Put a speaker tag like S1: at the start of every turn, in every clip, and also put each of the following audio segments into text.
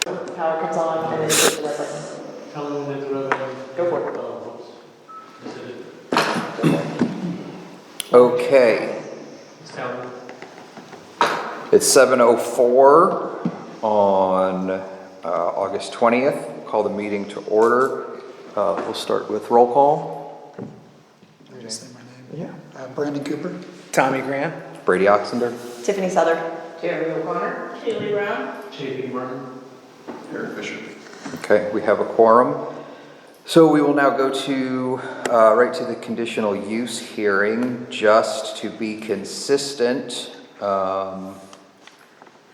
S1: power comes on and then you hit the red button.
S2: Tell them when it's ready.
S1: Go for it.
S2: Oh, oops. Is it-
S3: Okay,
S2: Sound.
S3: it's 7:04 on August 20th. Call the meeting to order. We'll start with roll call.
S4: Just say my name. Brandon Cooper.
S5: Tommy Grant.
S3: Brady Oxender.
S1: Tiffany Souther.
S6: Jeremy O'Connor. Haley Brown.
S2: JP Martin.
S4: Eric Fisher.
S3: Okay, we have a quorum. So we will now go to, right to the conditional use hearing, just to be consistent. The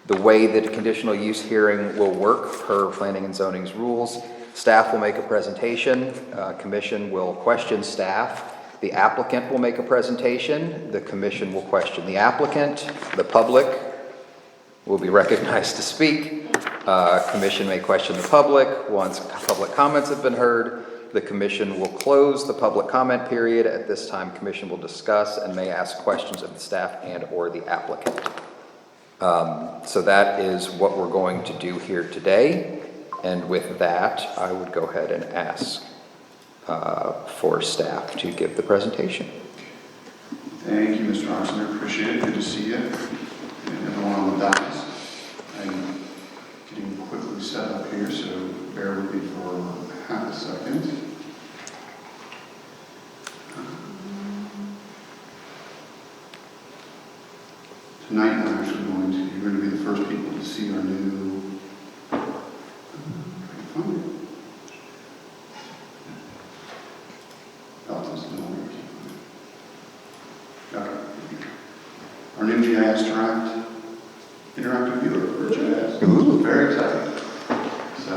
S3: way that conditional use hearing will work per planning and zoning's rules. Staff will make a presentation, commission will question staff, the applicant will make a presentation, the commission will question the applicant, the public will be recognized to speak. Commission may question the public. Once public comments have been heard, the commission will close the public comment period. At this time, commission will discuss and may ask questions of the staff and or the applicant. So that is what we're going to do here today. And with that, I would go ahead and ask for staff to give the presentation.
S7: Thank you, Mr. Oxender. Appreciate it. Good to see you. And everyone on the dais. I'm getting quickly set up here, so bear with me for half a second. Tonight, I'm actually you're going to be the first people to see our new, our new GIS interactive viewer for GIS.
S3: Ooh.
S7: Very exciting. So,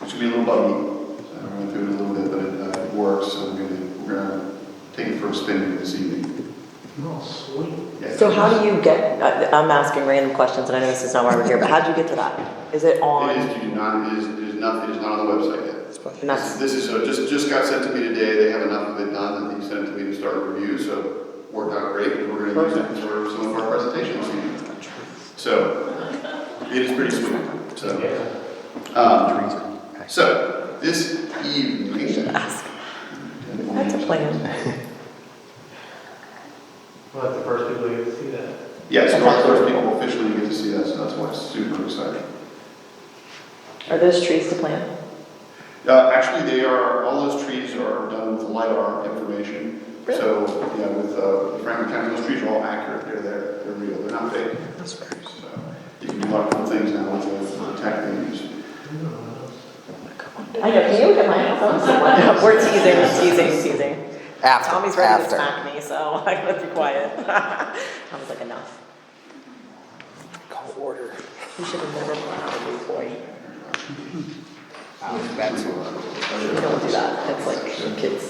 S7: it's going to be a little buggy. So I'm going to do it a little bit, but it works. So we're going to take it for a spin this evening.
S2: Oh, sweet.
S7: Yeah.
S1: So how do you get, I'm asking random questions and I know this is not why we're here, but how do you get to that? Is it on?
S7: It is, you do not, it is not on the website yet.
S1: And that's,
S7: This is just got sent to me today. They have enough of it done that they sent it to me to start a review, so worked out great, and we're going to use it for some of our presentations. So it is pretty sweet. So this evening,
S1: ask. That's a plan.
S2: Well, that's the first people who get to see that.
S7: yes, so our first people officially get to see that, so that's why it's super exciting.
S1: Are those trees to plant?
S7: Actually, all those trees are done with LiDAR information.
S1: Really?
S7: So, yeah, with Franklin County, those trees are all accurate. They're real. They're not fake.
S3: That's right.
S7: So you can do a lot of cool things now with the tech they use.
S1: I know, can you look at my house? We're teasing. Tommy's ready to smack me, so I'm gonna be quiet. Tommy's like, enough.
S3: Call order.
S1: You should have never brought out a new boy.
S3: That's
S1: Don't do that, that's like kids.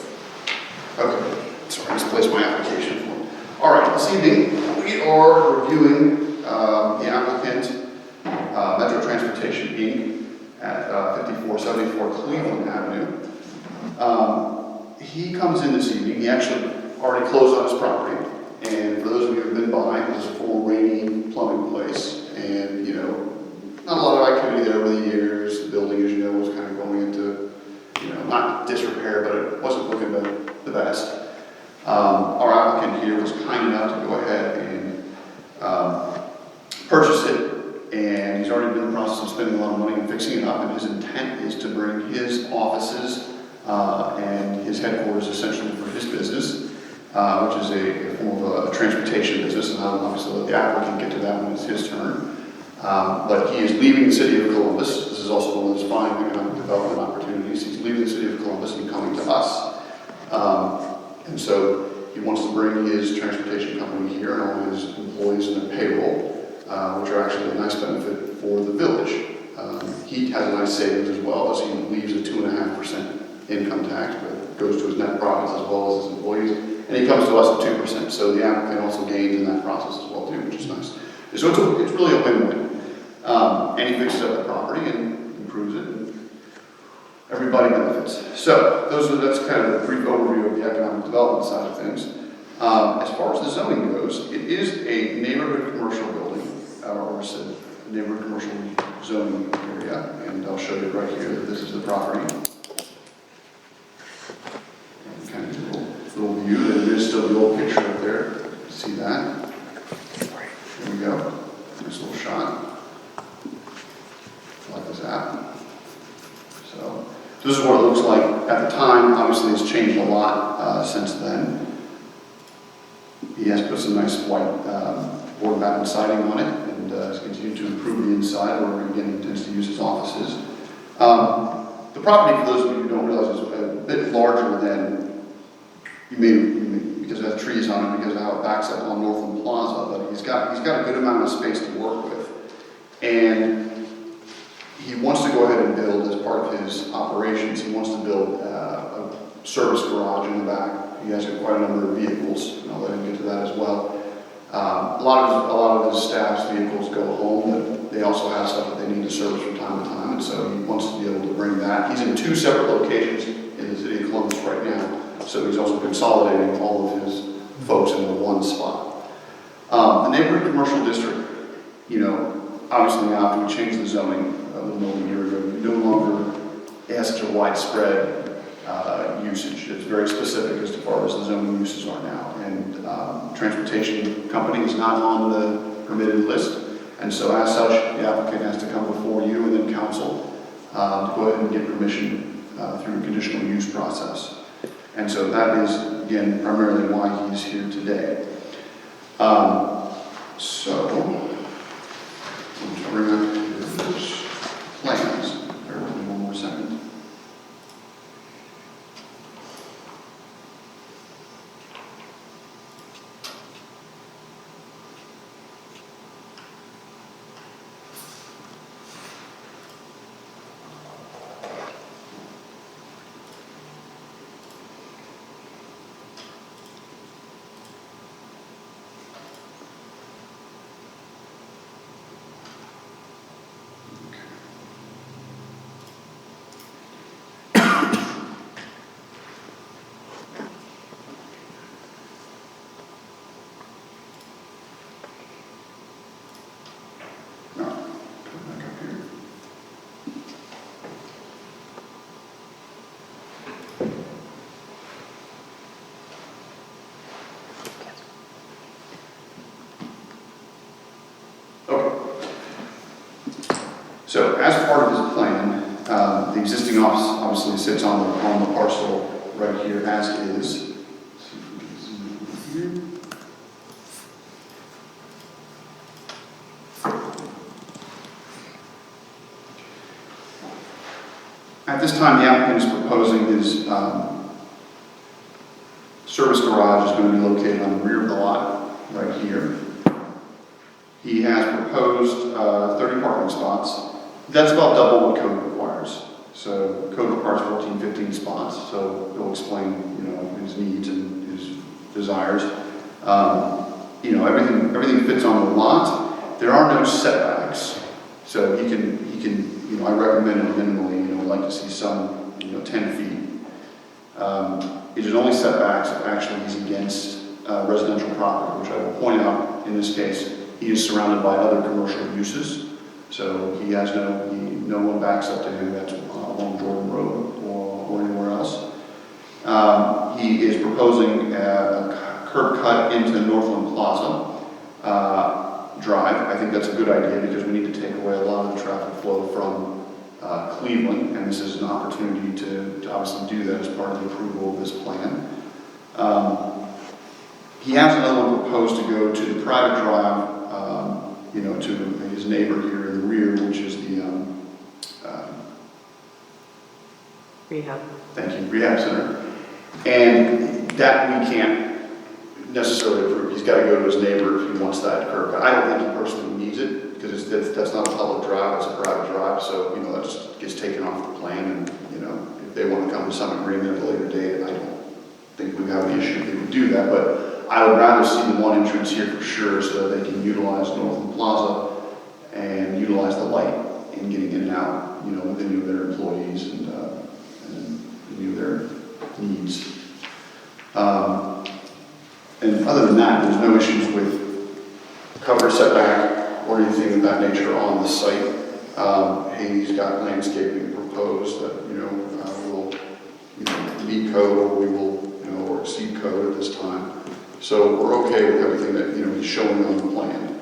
S7: Okay, so I misplaced my application form. All right, this evening we are reviewing the applicant, Metro Transportation Inc. at 5474 Cleveland Avenue. He comes in this evening. He actually already closed on his property, and for those of you who have been by, it was a full rainy plumbing place, and not a lot of activity there over the years. The building, as you know, was kind of going into not disrepair, but it wasn't looking the best. Our applicant here was kind enough to go ahead and purchase it, and he's already been in the process of spending a lot of money and fixing it up, and his intent is to bring his offices and his headquarters essentially for his business, which is a form of a transportation business, and I'll obviously let the applicant get to that when it's his turn. But he is leaving the city of Columbus. This is also one of those fine economic development opportunities. He's leaving the city of Columbus and coming to us. And so he wants to bring his transportation company here and all his employees and their payroll, which are actually a nice benefit for the village. He has a nice savings as well, as he leaves a 2.5% income tax, but it goes to his net profits as well as his employees. And he comes to us at 2%. So the applicant also gains in that process as well too, which is nice. So it's really a win-win. And he fixes up the property and improves it, and everybody benefits. So that's kind of a brief overview of the economic development side of things. As far as the zoning goes, it is a neighborhood commercial building, or neighborhood commercial zoning area, and I'll show you right here that this is the property. And kind of a little view, there's still the old picture up there, see that? There we go, nice little shot. Like this app. So this is what it looks like at the time. Obviously, it's changed a lot since then. He has put some nice white board batten siding on it, and has continued to improve the inside, where again he intends to use his offices. The property, for those of you who don't realize, is a bit larger than you may because it has trees on it, because of how it backs up on Northland Plaza. But he's got a good amount of space to work with, and he wants to go ahead and build, as part of his operations, he wants to build a service garage in the back. He has quite a number of vehicles, and I'll let him get to that as well. A lot of his staff's vehicles go home, but they also have stuff that they need to service from time to time, and so he wants to be able to bring that. He's in 2 separate locations in the city of Columbus right now, so he's also consolidating all of his folks into one spot. The neighborhood commercial district, obviously now after we changed the zoning a little over a year ago, no longer it has such a widespread usage. It's very specific as far as the zoning uses are now, and transportation company is not on the permitted list, and so as such, the applicant has to come before you and then council to go ahead and get permission through a conditional use process. And so that is, again, primarily why he's here today. So, let's bring up his plans. Bear with me one more second. So as part of his plan, the existing office obviously sits on the parcel right here as is. Let's see if we can zoom in here. At this time, the applicant is proposing his service garage is going to be located on the rear of the lot right here. He has proposed 30 parking spots. That's about double what code requires. So code requires 14, 15 spots. So he'll explain, his needs and his desires. Everything fits on the lot. There are no setbacks. So he can, I recommend it minimally, we'd like to see some, 10 feet. It is only setbacks if actually he's against residential property, which I will point out in this case, he is surrounded by other commercial uses. So he has no one backs up to him that's along Jordan Road or anywhere else. He is proposing a curb cut into Northland Plaza Drive. I think that's a good idea because we need to take away a lot of the traffic flow from Cleveland, and this is an opportunity to obviously do that as part of the approval of this plan. He has another one proposed to go to the private drive, to his neighbor here in the rear, which is the
S1: Rehab.
S7: Thank you, rehab center. And that we can't necessarily approve. He's got to go to his neighbor if he wants that curb cut. I don't think he personally needs it because that's not a public drive, it's a private drive. So, that just gets taken off the plan. And, if they want to come to some agreement at a later date, I don't think we have the issue if they would do that. But I would rather see the one entrance here for sure so that they can utilize Northland Plaza and utilize the light in getting in and out, with any of their employees and any of their needs. And other than that, there's no issues with cover setback or anything of that nature on the site. He's got landscaping proposed that, will, meet code, or we will, or exceed code at this time. So we're okay with everything that, he's showing on the plan.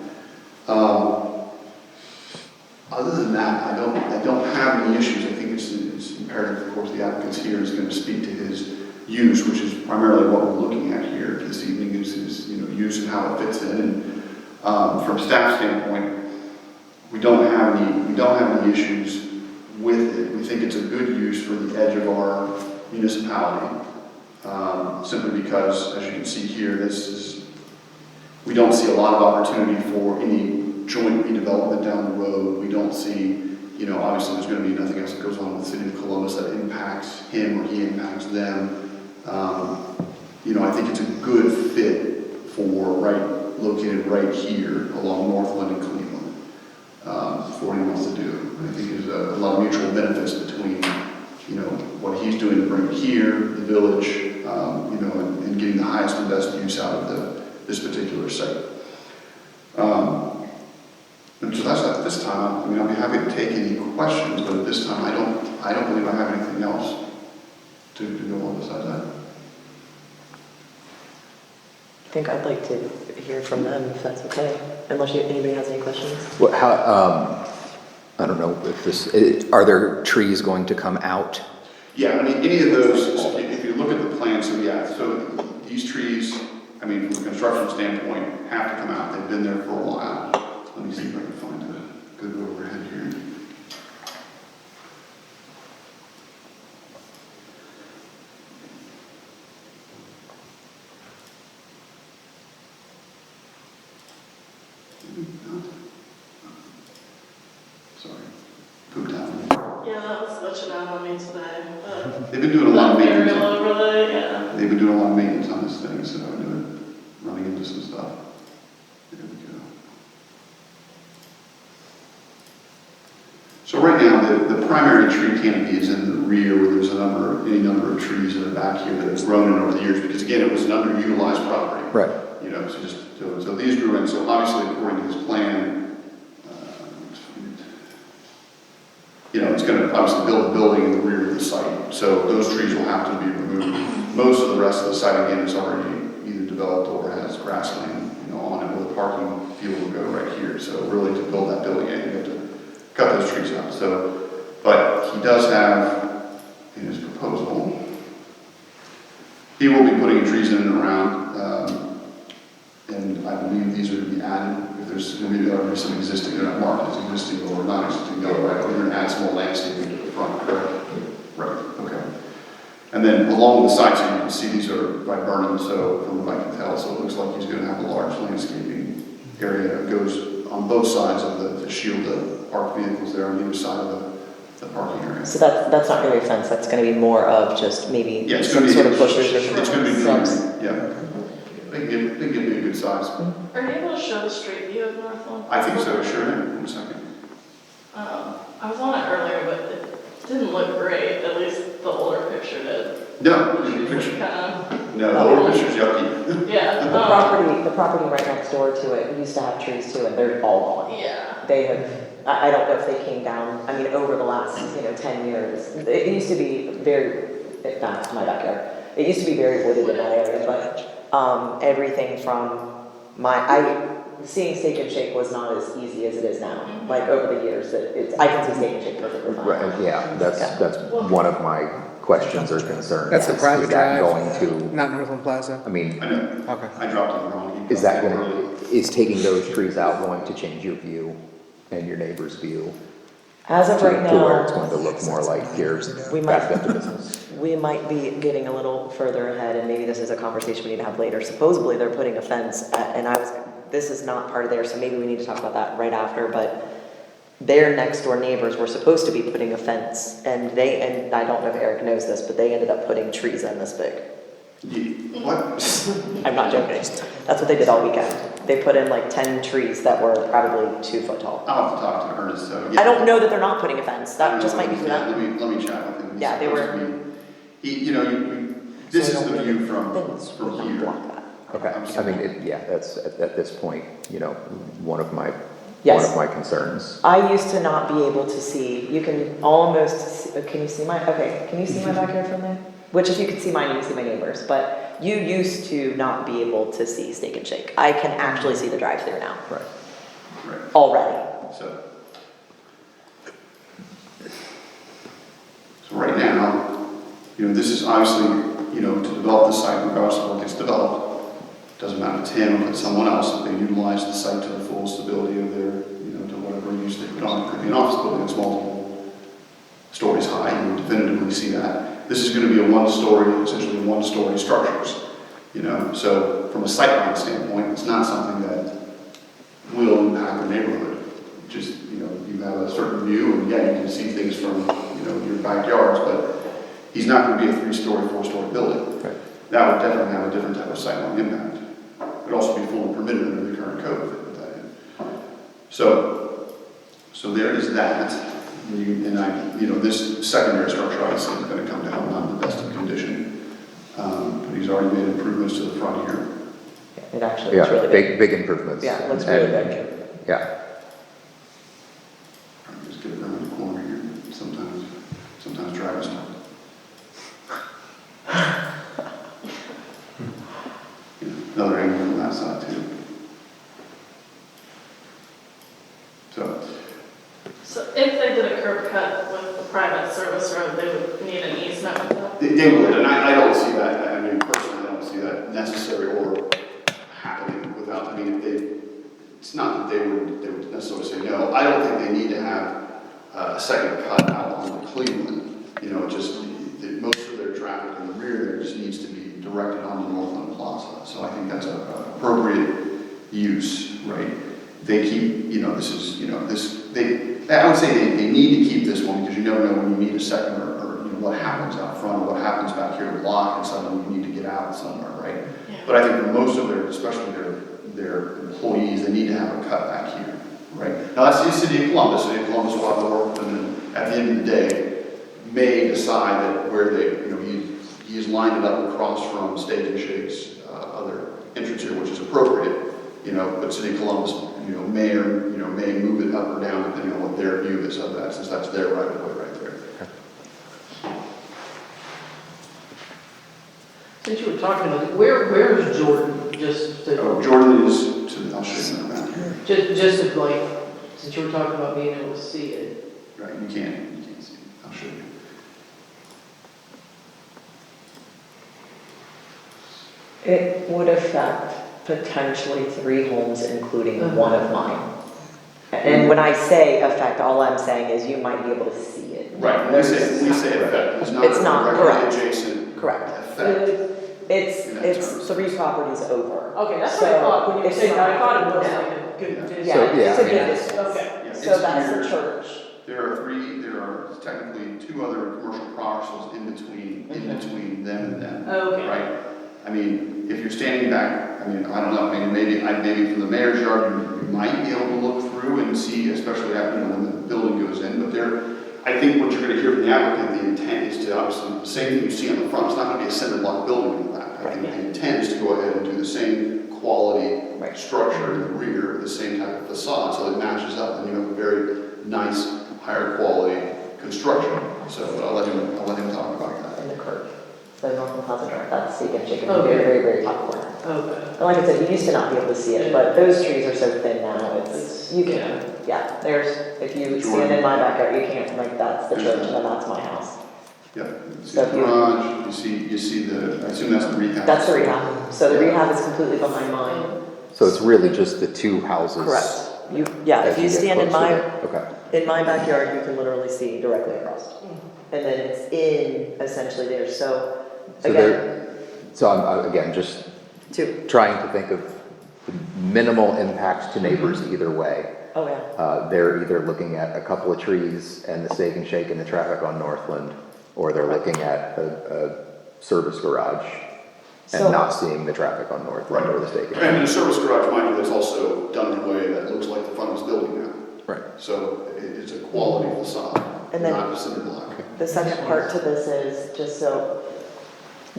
S7: Other than that, I don't have any issues. I think it's imperative, of course, the applicant's here is going to speak to his use, which is primarily what we're looking at here this evening, is his, use and how it fits in. And from staff standpoint, we don't have any issues with it. We think it's a good use for the edge of our municipality, simply because, as you can see here, we don't see a lot of opportunity for any joint redevelopment down the road. We don't see, obviously there's going to be nothing else that goes on with the city of Columbus that impacts him or he impacts them. I think it's a good fit for located right here along Northland and Cleveland, for what he wants to do. And I think there's a lot of mutual benefits between, what he's doing to bring it here, the village, and getting the highest and best use out of this particular site. And so that's at this time. I'll be happy to take any questions, but at this time, I don't believe I have anything else to go on besides that.
S1: I think I'd like to hear from them, if that's okay, unless anybody has any questions.
S3: Well, I don't know if are there trees going to come out?
S7: Yeah, any of those, if you look at the plan, so these trees, from a construction standpoint, have to come out. They've been there for a while. Let me see if I can find a good overhead here. Sorry, pooped out.
S6: Yeah, that was switching out on me today, but.
S7: They've been doing a lot of maintenance.
S6: Aerial overlay, yeah.
S7: They've been doing a lot of maintenance on this thing, so running into some stuff. There we go. So right now, the primary tree canopy is in the rear, where there's any number of trees that are back here that have grown in over the years, because again, it was an underutilized property.
S3: Right.
S7: So these grew in. So obviously, according to his plan, it's going to obviously build a building in the rear of the site. So those trees will have to be removed. Most of the rest of the site, again, is already either developed or has grassland, on it, where the parking field will go right here. So really, to build that building, you have to cut those trees out. So, but he does have in his proposal, he will be putting trees in and around, and I believe these are to be added. If there's going to be some existing, they're not marked as existing or non-existing, right? We're going to add some more landscaping to the front, correct? Right. Okay. And then along the sides, you can see these are by Vernon, so from what I can tell, so it looks like he's going to have a large landscaping area that goes on both sides of the shield the parked vehicles there on either side of the parking area.
S1: So that's not really a fence, that's gonna be more of just maybe some sort of bushes or something.
S7: It's going to be
S1: Shrubs.
S7: greenery, yeah. They give me a good size.
S6: Are you able to show the street view of Northland?
S7: I think so, sure. In a second.
S6: I was on it earlier, but it didn't look great, at least the older picture did.
S7: No,
S6: Which
S7: the
S6: was
S7: picture.
S6: kinda,
S7: No, the picture's yucky.
S6: yeah.
S1: The property right next door to it used to have trees too, and they're all gone.
S6: Yeah.
S1: They have, I don't know if they came down, over the last, 10 years. It used to be that's my backyard. It used to be very wooded in that area, but everything from seeing Steak and Shake was not as easy as it is now. Like over the years, I can see Steak and Shake perfectly fine.
S3: Right, yeah, that's one of my questions or concerns.
S4: That's the private
S3: Is that
S4: drive,
S3: going to,
S4: not Northland Plaza.
S3: I mean,
S7: I know.
S4: Okay.
S7: I dropped it wrong.
S3: is taking those trees out going to change your view and your neighbor's view?
S1: As of right
S3: To where it's
S1: now,
S3: going to look more like you're
S1: We might-
S3: back up to business?
S1: we might be getting a little further ahead, and maybe this is a conversation we need to have later. Supposedly, they're putting a fence, this is not part of there, so maybe we need to talk about that right after, but their next door neighbors were supposed to be putting a fence, and I don't know if Eric knows this, but they ended up putting trees in this big.
S7: What?
S1: I'm not joking. That's what they did all weekend. They put in like 10 trees that were probably 2 foot tall.
S7: I'll have to talk to Ernest, so.
S1: I don't know that they're not putting a fence. That just might be for
S7: Yeah,
S1: them.
S7: let me chat with him. He's
S1: Yeah, they were-
S7: supposed to be- this is the view from
S1: Would not
S7: here.
S1: block that.
S3: Okay, I mean, that's, at this point, one of my
S1: Yes.
S3: of my concerns.
S1: I used to not be able to see, you can almost, can you see my, okay, can you see my backyard from there? Which if you can see mine, you can see my neighbors, but you used to not be able to see Steak and Shake. I can actually see the drive-through now,
S3: Right.
S7: Right.
S1: already.
S7: So right now, this is obviously, to develop the site, regardless of what gets developed, doesn't matter if it's him or if it's someone else, if they utilize the site to the fullest ability of their, to whatever use they put on it. Could be an office building that's multiple stories high, you would definitively see that. This is going to be a one-story, essentially one-story structures, So from a sightline standpoint, it's not something that will impact the neighborhood. Just, you have a certain view, and yeah, you can see things from, your backyards, but he's not going to be a 3-story, 4-story building.
S3: Right.
S7: That would definitely have a different type of sightline impact. It would also be fully permitted under the current code if they put that in. So there is that. This secondary structure obviously is going to come down, not in the best of condition. But he's already made improvements to the front here.
S1: It actually looks
S3: Yeah,
S1: really big.
S3: big improvements.
S1: Yeah, it looks really
S3: And-
S1: big.
S3: Yeah,
S7: Just get around the corner here. Sometimes drivers don't. Another angle from that side too.
S6: So if they did a curb cut with the private service road, they would need an easement with that?
S7: They would, and I don't see that, personally, I don't see that necessary or happening without, it's not that they would necessarily say no. I don't think they need to have a second cut out on Cleveland. Most of their traffic in the rear there just needs to be directed onto Northland Plaza. So I think that's an appropriate use, right? They keep, I would say they need to keep this one because you never know when you need a second or what happens out front or what happens back here to block and suddenly you need to get out somewhere, right?
S6: Yeah.
S7: But I think for most of their, especially their employees, they need to have a cut back here, right? Now that's the city of Columbus. City of Columbus will have to work with them and at the end of the day may decide that where they, he's lined it up across from Steak and Shake's other entrance here, which is appropriate, but City of Columbus, may move it up or down depending on what their view is of that, since that's their right of way right there.
S5: Since you were talking about it, where is Jordan? Just to,
S7: Jordan is I'll show you that here.
S5: just to since you were talking about being able to see it.
S7: Right, you can't see it. I'll show you.
S1: It would affect potentially 3 homes, including one of mine. And when I say affect, all I'm saying is you might be able to see it.
S7: Right, when we say effect, it's not
S1: It's not,
S7: a directly
S1: correct.
S7: adjacent
S1: Correct.
S7: effect.
S1: It's 3 properties over.
S5: Okay, that's what I thought when you were
S1: it's
S5: saying that. I
S1: not-
S5: thought it was
S1: no.
S5: like a good distance.
S1: Yeah,
S3: So,
S1: it's a
S3: yeah, I
S1: good
S3: mean,
S1: distance.
S5: Okay.
S7: Yeah,
S1: So
S7: it's
S1: that's
S7: here.
S1: the church.
S7: There are technically 2 other commercial parcels in between them and them.
S5: Okay.
S7: Right? If you're standing back, I don't know, maybe from the mayor's yard, you might be able to look through and see, especially after, when the building goes in, but I think what you're gonna hear from the applicant, the intent is to obviously, the same thing you see on the front, it's not gonna be a cinder block building in the back. I think the intent is to go ahead and do the same quality
S1: Right.
S7: structure in the rear, the same type of facade, so it matches up, and you have a very nice, higher quality construction. So I'll let him talk about that.
S1: In the curb. So Northland Plaza Drive, that's Steak and Shake in the
S5: Okay.
S1: very, very, very top corner.
S5: Okay.
S1: And like I said, you used to not be able to see it, but those trees are so thin now, you can, if you stand in my backyard, you can't, that's the church and then that's my house.
S7: Yeah, you see
S1: So
S7: the
S1: if you-
S7: garage, you see I assume that's the rehab.
S1: That's the rehab. So the rehab is completely behind mine.
S3: so it's really just the 2 houses.
S1: Correct. If
S3: as
S1: you
S3: get
S1: stand in
S3: closer
S1: my,
S3: to- Okay.
S1: in my backyard, you can literally see directly across. And then it's in essentially there, so again,
S3: So I'm, again, just
S1: 2.
S3: trying to think of the minimal impact to neighbors either way.
S1: Oh, yeah.
S3: They're either looking at a couple of trees and the Steak and Shake and the traffic on Northland, or they're looking at a service garage and
S1: So-
S3: not seeing the traffic on Northland or the Steak and Shake.
S7: And in a service garage, mind you, that's also done in a way that looks like the front of this building now.
S3: Right.
S7: So it's a quality facade,
S1: And then-
S7: not a cinder block.
S1: The second part to this is, just so,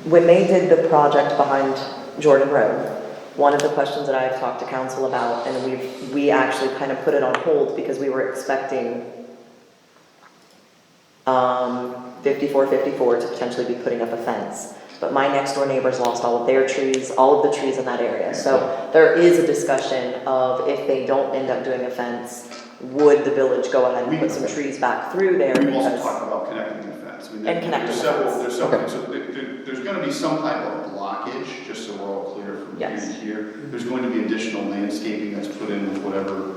S1: when they did the project behind Jordan Road, one of the questions that I've talked to council about, and we actually kind of put it on hold because we were expecting 5454 to potentially be putting up a fence. But my next door neighbors lost all of their trees, all of the trees in that area. So there is a discussion of if they don't end up doing a fence, would the village go ahead and put some trees back through there?
S7: We've also
S1: Because
S7: talked about connecting the fence. I mean,
S1: And connecting
S7: there's
S1: the
S7: several,
S1: fence.
S7: there's several, so there's gonna be some type of blockage, just so we're all clear from here
S1: Yes.
S7: to here. There's going to be additional landscaping that's put in with whatever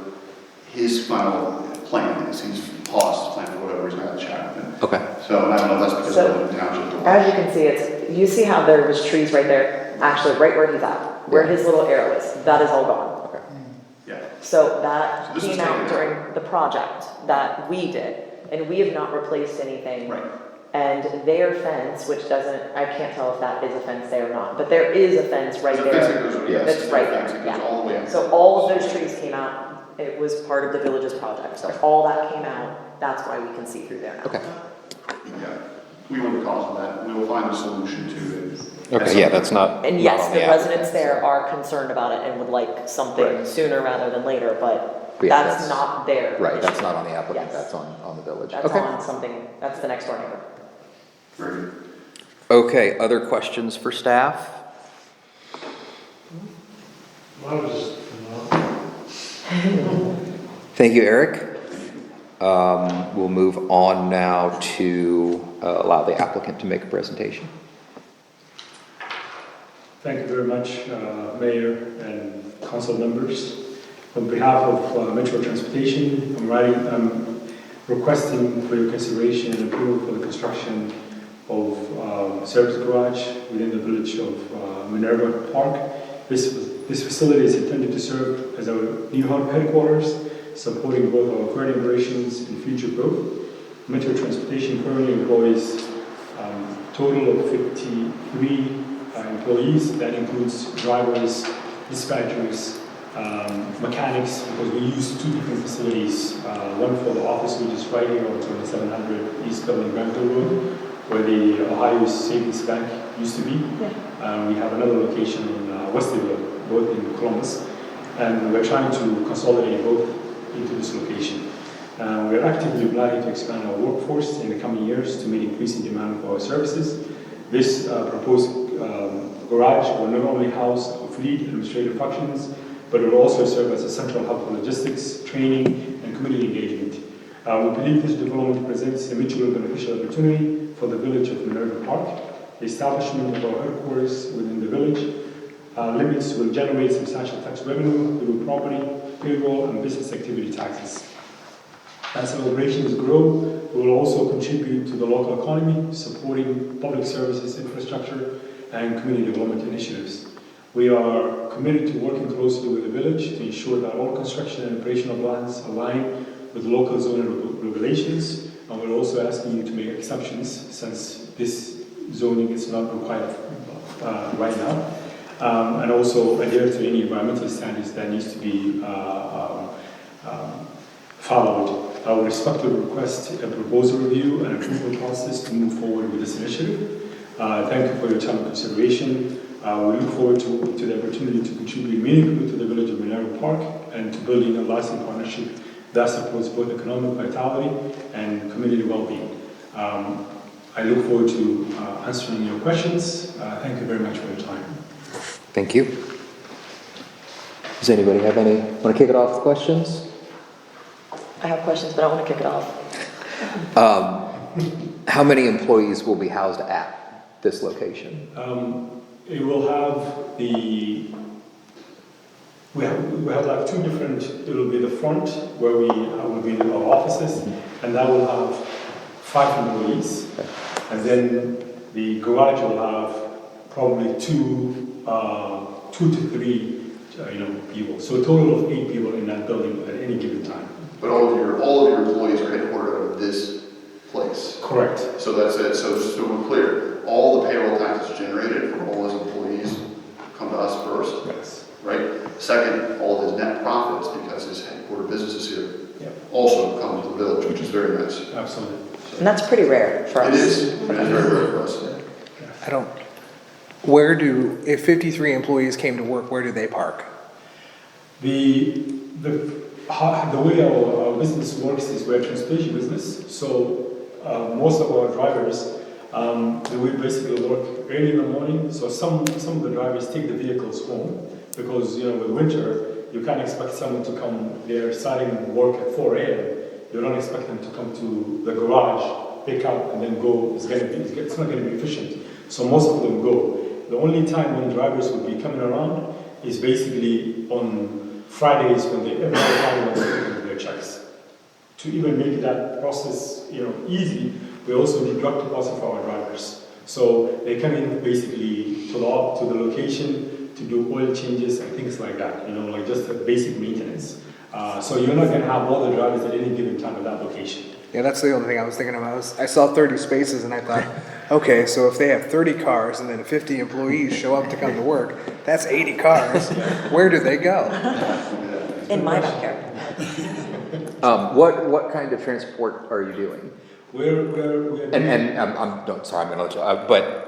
S7: his final plan is. He's paused his plan for whatever he's gonna chat with him.
S3: Okay.
S7: So, and I don't know if that's because
S1: So,
S7: of the township or
S1: as you can see, you see how there was trees right there, actually right where he's at, where his little arrow is, that is all gone.
S7: Yeah.
S1: So that
S7: So this is
S1: came out
S7: taken
S1: during the project that we did, and we have not replaced anything.
S7: Right.
S1: And their fence, which doesn't, I can't tell if that is a fence there or not, but there is a fence right
S7: There's a fence that
S1: there.
S7: goes, yes,
S1: That's
S7: there's
S1: right
S7: a fence
S1: there,
S7: that goes
S1: yeah.
S7: all the way up.
S1: So all of those trees came out, it was part of the village's project, so all that came out, that's why we can see through there now.
S3: Okay.
S7: Yeah. We were the cause of that. We will find a solution to it.
S3: Okay, yeah, that's not.
S1: And
S3: not
S1: yes,
S3: on
S1: the residents
S3: applicant,
S1: there
S3: so-
S1: are concerned about it and would like something
S3: Right.
S1: sooner rather than later, but
S3: Yeah,
S1: that's not their
S3: Right, that's
S1: issue.
S3: not on the applicant,
S1: Yes.
S3: that's on the village.
S1: That's
S3: Okay.
S1: on something, that's the next door neighbor.
S7: Very good.
S3: Okay, other questions for staff?
S2: I was just,
S3: Thank you, Eric. We'll move on now to allow the applicant to make a presentation.
S8: Thank you very much, Mayor and council members. On behalf of Metro Transportation, I'm requesting for your consideration and approval for the construction of service garage within the village of Minerva Park. This facility is intended to serve as our new headquarters, supporting both our current operations and future growth. Metro Transportation currently employs a total of 53 employees. That includes drivers, dispatchers, mechanics, because we use two different facilities. One for the office, which is right here on 2700 East Building, Granville Road, where the Ohio Savings Bank used to be. We have another location in Westerville, both in Columbus, and we're trying to consolidate both into this location. We're actively planning to expand our workforce in the coming years to meet increasing demand for our services. This proposed garage will not only house fleet administrative functions, but it will also serve as a central hub for logistics, training, and community engagement. We believe this development presents a mutually beneficial opportunity for the village of Minerva Park. The establishment of our headquarters within the village limits will generate substantial tax revenue through property, payroll, and business activity taxes. As our operations grow, we will also contribute to the local economy, supporting public services, infrastructure, and community development initiatives. We are committed to working closely with the village to ensure that all construction and operational plans align with local zoning regulations, and we're also asking you to make exceptions since this zoning is not required right now, and also adhere to any environmental standards that needs to be followed. I would respectfully request a proposal review and approval process to move forward with this initiative. Thank you for your time and consideration. We look forward to the opportunity to contribute meaningfully to the village of Minerva Park and to building a lasting partnership that supports both economic vitality and community well-being. I look forward to answering your questions. Thank you very much for your time.
S3: Thank you. Does anybody have any, want to kick it off with questions?
S1: I have questions, but I want to kick it off.
S3: How many employees will be housed at this location?
S8: It will have we have like two different, it will be the front where we will be our offices, and that will have 5 employees. And then the garage will have probably 2 to 3 people. So a total of 8 people in that building at any given time.
S7: But all of your employees are headquartered out of this place.
S8: Correct.
S7: So that's it. So just so we're clear, all the payroll taxes generated for all those employees come to us first,
S8: Yes.
S7: right? Second, all of his net profits, because his headquarter business is here,
S8: Yep.
S7: also come to the village, which is very nice.
S8: Absolutely.
S1: And that's pretty rare for us.
S7: It is very rare for us.
S3: I don't,
S9: if 53 employees came to work, where do they park?
S8: The way our business works is we're a transportation business, so most of our drivers, they will basically work early in the morning, so some of the drivers take the vehicles home, because, with winter, you can't expect someone to come, they're starting work at 4 a.m., you don't expect them to come to the garage, pick up, and then go. It's not going to be efficient, so most of them go. The only time when drivers would be coming around is basically on Fridays when they pick their checks. To even make that process, easy, we also do drug deposit for our drivers. So they come in basically to the location to do oil changes and things like that. Like just the basic maintenance. So you're not going to have all the drivers at any given time at that location.
S9: Yeah, that's the only thing I was thinking about. I saw 30 spaces and I thought, okay, so if they have 30 cars and then 50 employees show up to come to work, that's 80 cars. Where do they go?
S1: In my backyard.
S3: What kind of transport are you doing?
S8: We're
S3: And sorry, I'm gonna let you, but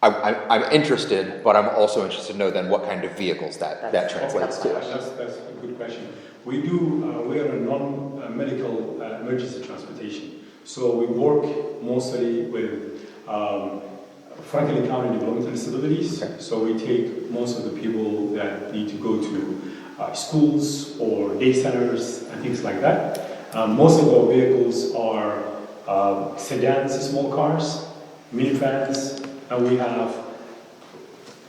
S3: I'm interested, but I'm also interested to know then what kind of vehicles that translates to.
S8: That's a good question. We are a non-medical emergency transportation. So we work mostly with Franklin County Developmental Disabilities.
S3: Okay.
S8: So we take most of the people that need to go to schools or day centers and things like that. Most of our vehicles are sedans, small cars, minivans, and we have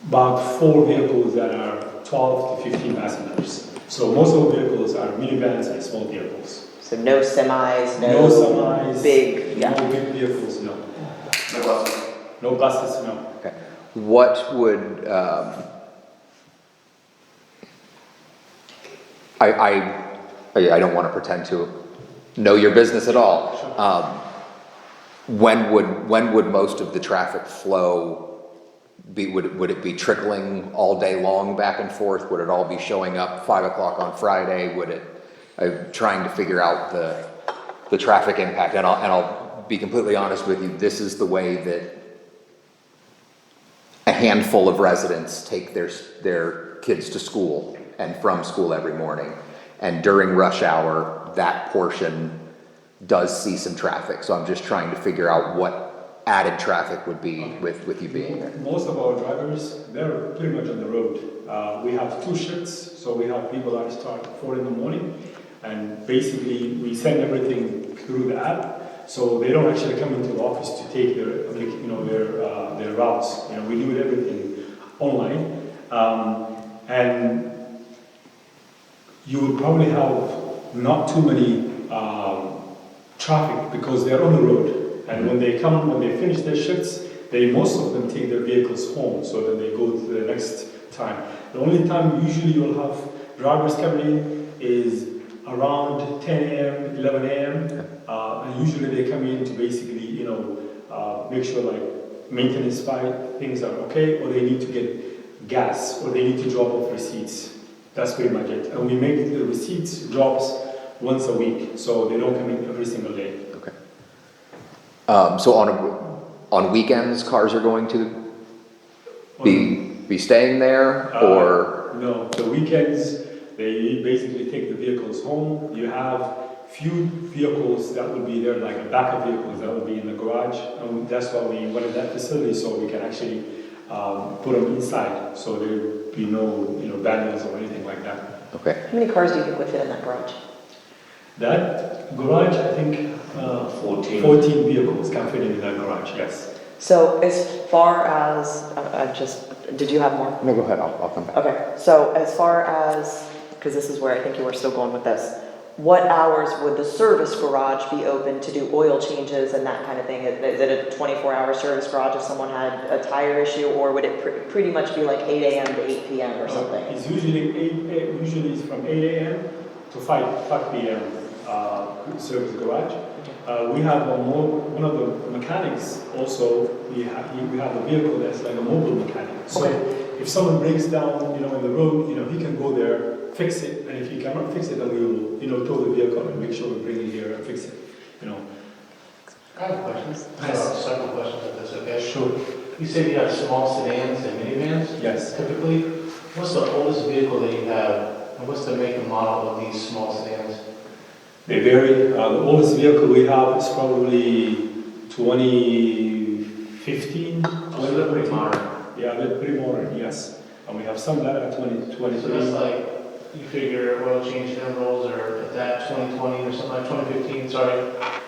S8: about 4 vehicles that are 12 to 15 passengers. So most of the vehicles are minivans and small vehicles.
S1: So no semis,
S8: No semis,
S1: big,
S8: no big vehicles, no.
S7: No buses.
S8: No buses, no.
S3: Okay. What would, I don't want to pretend to know your business at all. When would most of the traffic flow be? Would it be trickling all day long back and forth? Would it all be showing up 5 o'clock on Friday? Would it? I'm trying to figure out the traffic impact, and I'll be completely honest with you. This is the way that a handful of residents take their kids to school and from school every morning, and during rush hour, that portion does see some traffic. So I'm just trying to figure out what added traffic would be with you being there.
S8: Most of our drivers, they're pretty much on the road. We have 2 shifts, so we have people that start at 4 in the morning, and basically we send everything through the app, so they don't actually come into the office to take their routes. We do everything online, and you would probably have not too many traffic because they're on the road, and when they finish their shifts, most of them take their vehicles home, so then they go to the next time. The only time usually you'll have drivers coming in is around 10 a.m., 11 a.m., and usually they come in to basically, make sure like maintenance things are okay, or they need to get gas, or they need to drop off receipts. That's pretty much it. And we make the receipts drops once a week, so they don't come in every single day.
S3: Okay. So on weekends, cars are going to be staying there, or?
S8: No, the weekends, they basically take the vehicles home. You have few vehicles that will be there, like backup vehicles that will be in the garage. And that's why we wanted that facility, so we can actually put them inside, so there will be no vandals or anything like that.
S3: Okay.
S1: How many cars do you think would fit in that garage?
S8: That garage, I think 14 vehicles can fit in that garage, yes.
S1: So as far as, did you have more?
S3: No, go ahead, I'll come back.
S1: Okay, so as far as, because this is where I think you were still going with this, what hours would the service garage be open to do oil changes and that kind of thing? Is it a 24-hour service garage if someone had a tire issue, or would it pretty much be like 8 a.m. to 8 p.m. or something?
S8: It's usually it's from 8 a.m. to 5 p.m. Service garage. We have one of the mechanics also. We have a vehicle that's like a mobile mechanic. So if someone breaks down, in the road, he can go there, fix it, and if he cannot fix it, then we will, tow the vehicle and make sure we bring it here and fix it.
S2: I have questions.
S8: Yes.
S2: Several questions if that's okay.
S8: Sure.
S2: you said you have small sedans and minivans
S8: Yes.
S2: typically. What's the oldest vehicle that you have, and what's the make and model of these small sedans?
S8: They vary. The oldest vehicle we have is probably 2015.
S2: Oh, so they're pretty modern.
S8: Yeah, they're pretty modern, yes. And we have some that are
S2: So
S8: 2023.
S2: that's like, you figure oil change intervals are at that 2020 or something like 2015, sorry,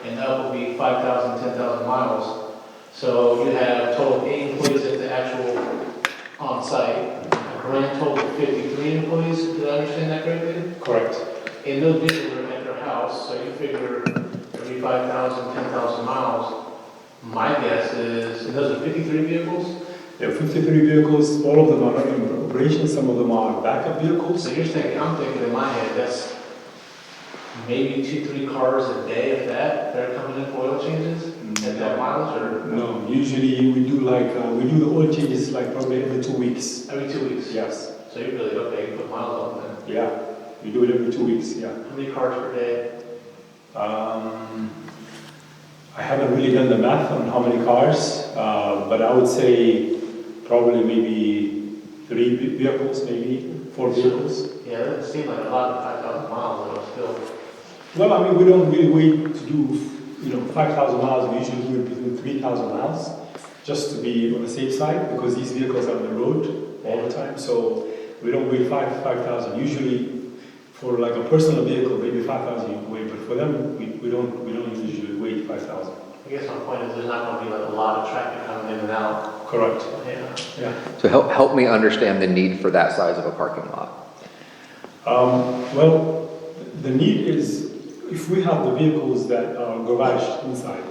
S2: and up will be 5,000, 10,000 miles. So you have total 8 employees at the actual on-site, a grand total of 53 employees, did I understand that correctly?
S8: Correct.
S2: And those vehicles are at their house, so you figure every 5,000, 10,000 miles. My guess is, and those are 53 vehicles?
S8: There are 53 vehicles, all of them are running in operation, some of them are backup vehicles.
S2: So you're thinking, I'm thinking in my head, that's maybe 2-3 cars a day, if they're coming in for oil changes at that mileage, or?
S8: No, usually we do we do the oil changes like probably every 2 weeks.
S2: Every 2 weeks?
S8: Yes,
S2: So you're really, okay, you put miles on them.
S8: yeah, we do it every 2 weeks, yeah.
S2: How many cars per day?
S8: I haven't really done the math on how many cars, but I would say probably maybe 3 vehicles, maybe 4 vehicles.
S2: Yeah, that doesn't seem like a lot of 5,000 miles, though, still.
S8: Well, I mean, we don't really wait to do, 5,000 miles. We usually do it between 3,000 miles, just to be on the safe side, because these vehicles are on the road all the time. So we don't wait 5,000. Usually, for like a personal vehicle, maybe 5,000 you wait, but for them, we don't usually wait 5,000.
S2: I guess my point is there's not going to be like a lot of traffic coming in and out.
S8: Correct.
S2: Yeah.
S8: Yeah.
S3: So help me understand the need for that size of a parking lot.
S8: Well, the need is, if we have the vehicles that are garaged inside,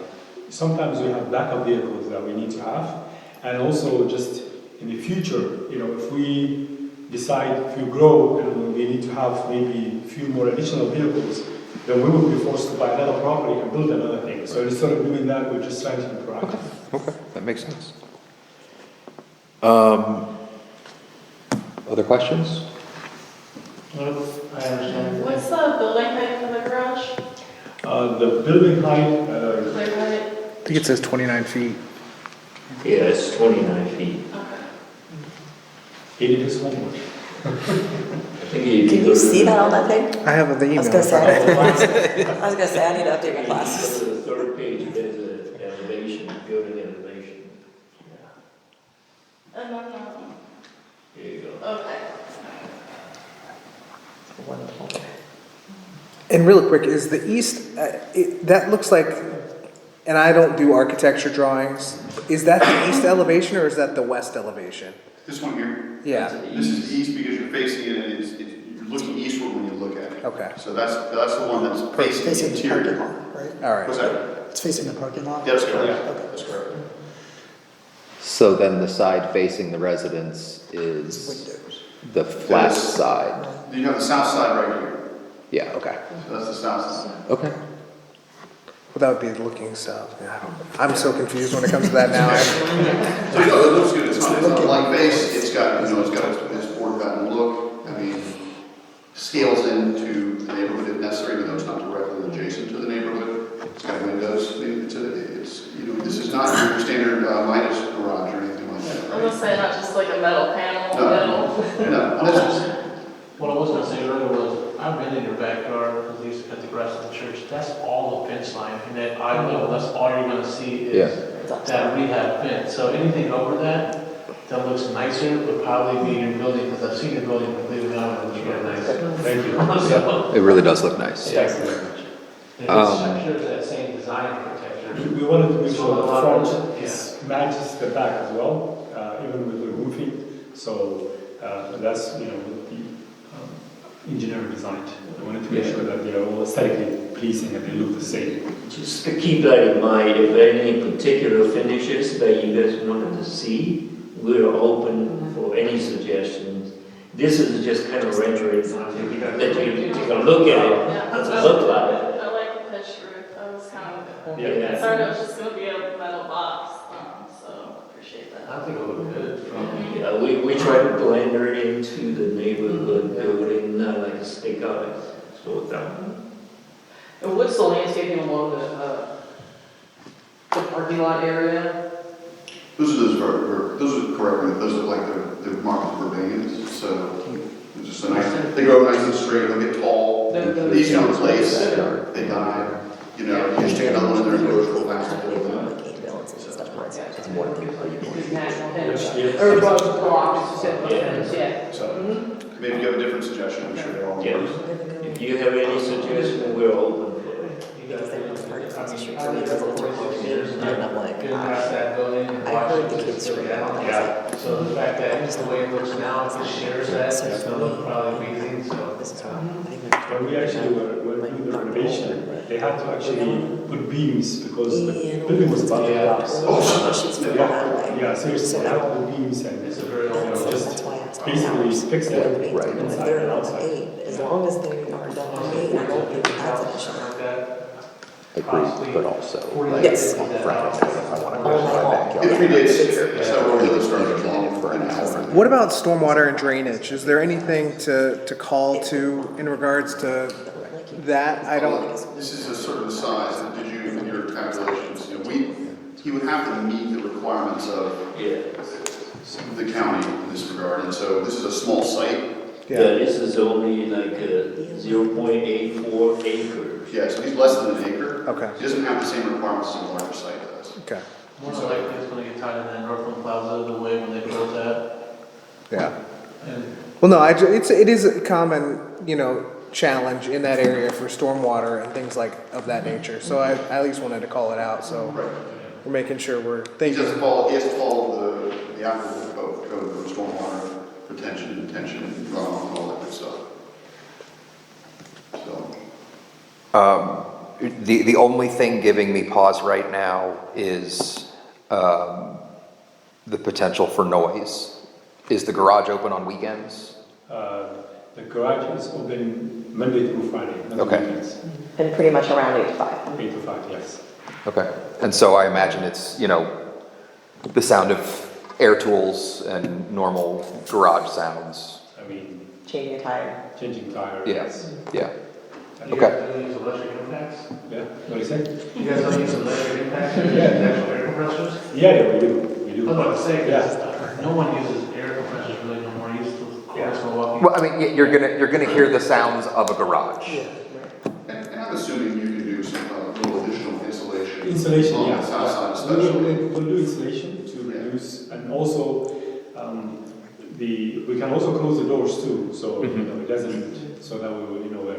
S8: sometimes we have backup vehicles that we need to have, and also just in the future, if we decide, if we grow and we need to have maybe a few more additional vehicles, then we will be forced to buy another property and build another thing. So instead of doing that, we're just trying to be proactive.
S3: Okay, that makes sense. Other questions?
S2: Nope, I understand.
S6: What's the building height for the garage?
S8: The building height,
S6: Clear height?
S9: I think it says 29 feet.
S10: Yeah, it's 29 feet.
S6: Okay.
S8: 80 is homework.
S10: I think if
S1: Can
S10: go
S1: you
S10: to
S1: see that on that thing?
S9: I have the
S1: I
S9: email.
S1: was gonna say, I was gonna say, I need to update my glasses.
S10: Go to the third page, there's an elevation, building elevation.
S6: And then,
S10: There you go.
S6: okay.
S9: And really quick, is the east, that looks like, and I don't do architecture drawings, is that the east elevation or is that the west elevation?
S7: This one here,
S9: Yeah,
S7: this is east because you're facing it and you're looking eastward when you look at it.
S9: okay,
S7: So that's the one that's facing the
S11: Facing the parking
S7: interior.
S11: lot, right?
S9: all right.
S7: What's that?
S11: It's facing the parking lot?
S7: That's correct.
S8: Yeah.
S7: That's correct.
S3: So then the side facing the residence is
S11: Windows.
S3: the flat
S7: Yes.
S3: side?
S7: You have the south side right here.
S3: Yeah, okay,
S7: So that's the south side.
S3: okay.
S9: Well, that would be looking south. Yeah, I don't know. I'm so confused when it comes to that now.
S7: So, it looks good. It's on a light base. It's got, it's got this board batten look. I mean, scales into the neighborhood if necessary, even though it's not directly adjacent to the neighborhood. It's got windows. I mean, this is not your standard Midas garage or anything like that,
S6: I was
S7: right?
S6: gonna say, not just like a metal panel,
S7: No.
S6: metal.
S7: No, this is,
S2: What I was gonna say earlier was, I've been in your backyard, because they used to cut the grass at the church, that's all the fence line, and that eye level, that's all you're gonna see is that rehab fence. So anything over that looks nicer would probably be your building, because I've seen your building completely done, and it looks really nice.
S8: Thank you.
S2: So,
S3: It really does look nice.
S2: yeah. And it's, I'm sure it's that same design architecture.
S8: We wanted to make sure the front
S2: Yeah.
S8: matches the back as well, even with the roofing. So that's, with the engineer designed. We wanted to make sure that they are all aesthetically pleasing and they look the same.
S10: Just to keep that in mind, if any particular finishes that you guys wanted to see, we're open for any suggestions. This is just kind of rendering, let you take a look at it,
S6: Yeah,
S10: how it
S6: I
S10: look like.
S6: I like the pitched roof, I was kind of
S8: Yeah.
S6: concerned it was just gonna be a metal box, so appreciate that.
S2: I think it'll look good.
S10: Yeah, we try to blend her into the neighborhood building, not like a stick out, so that.
S5: And what's the landscaping along the parking lot area?
S7: Those are correct, those look like they're marked for bands, so it's just a nice, they grow nice and straight, they get tall, easy to replace, they die, you know, you just take another one in there and grows real fast.
S1: It's more than
S5: It's national hedge. Or blocks, yeah.
S7: So, maybe you have a different suggestion, I'm sure they're all.
S10: Yeah. If you have any suggestion, we're open for it.
S1: because they live right across the street, so the residents are walking in, and I'm like,
S2: Getting past that building and
S1: I heard the
S2: watching it
S1: kids
S2: go
S1: scream.
S2: down.
S1: I was like,
S2: So the fact that the way it looks now, it shares that, it's gonna look probably amazing, so.
S1: this is why I think we're
S8: When we actually were doing the renovation, they had to actually put beams because the building was about to
S2: Yeah.
S8: collapse.
S1: Oh, she's from that way.
S8: Yeah, seriously, they had to put beams and
S2: It's a very
S8: you know,
S2: old.
S1: So
S8: just
S1: that's why I asked.
S8: basically fix
S1: They're
S8: it
S1: eight,
S3: Right.
S1: and if
S8: inside
S1: they're
S8: and
S1: not
S8: outside.
S1: eight, as long as they are done at eight, I don't think that's an issue.
S3: Agreed, but also, like,
S1: Yes.
S3: on Friday, I want to go
S1: Oh,
S3: to my
S1: my
S3: backyard.
S7: It predates several really started
S3: For an hour.
S9: What about stormwater and drainage? Is there anything to call to in regards to that? I don't,
S7: This is a certain size, and did you, in your calculations, you know, he would have to meet the requirements of
S10: Yeah.
S7: the county in this regard, and so this is a small site.
S10: Yeah, this is only like 0.84 acres.
S7: Yeah, so he's less than an acre.
S9: okay,
S7: He doesn't have the same requirements as a larger site does.
S9: okay,
S2: More than likely, it's gonna get tied in that Northland Plaza, the way when they built that.
S9: yeah.
S2: And
S9: Well, no, it is a common, challenge in that area for stormwater and things like of that nature. So I at least wanted to call it out, so
S7: Right.
S9: we're making sure we're
S7: He
S9: thinking.
S7: has to follow the applicable code for stormwater retention, detention, runoff, and all that good stuff. So,
S3: The only thing giving me pause right now is the potential for noise. Is the garage open on weekends?
S8: The garage is open Monday through Friday, not
S3: Okay.
S8: weekends.
S1: And pretty much around 8 to 5.
S8: 8 to 5, yes.
S3: Okay, and so I imagine it's, the sound of air tools and normal garage sounds.
S8: I mean,
S1: Changing a tire.
S8: changing tires.
S3: Yes, yeah.
S2: you
S3: Okay.
S2: guys don't use electric impacts?
S8: Yeah, what do you say?
S2: You guys don't use electric impacts, you use actual air compressors?
S8: Yeah, we do.
S2: I was about to say,
S8: Yeah.
S2: because no one uses air compressors really no more, used to, cars Milwaukee.
S3: Well, I mean, you're gonna hear the sounds of a garage.
S7: and I'm assuming you can do some little additional insulation.
S8: Insulation,
S7: On
S8: yeah.
S7: the south side
S8: We'll
S7: especially.
S8: do insulation to
S7: Yeah.
S8: reduce, and also, we can also close the doors too, so, it doesn't, so that we will, we're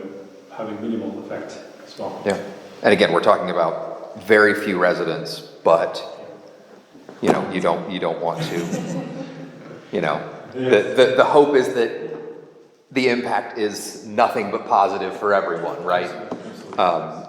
S8: having minimal effect as well.
S3: Yeah, and again, we're talking about very few residents, but, you don't want to, the hope is that the impact is nothing but positive for everyone, right?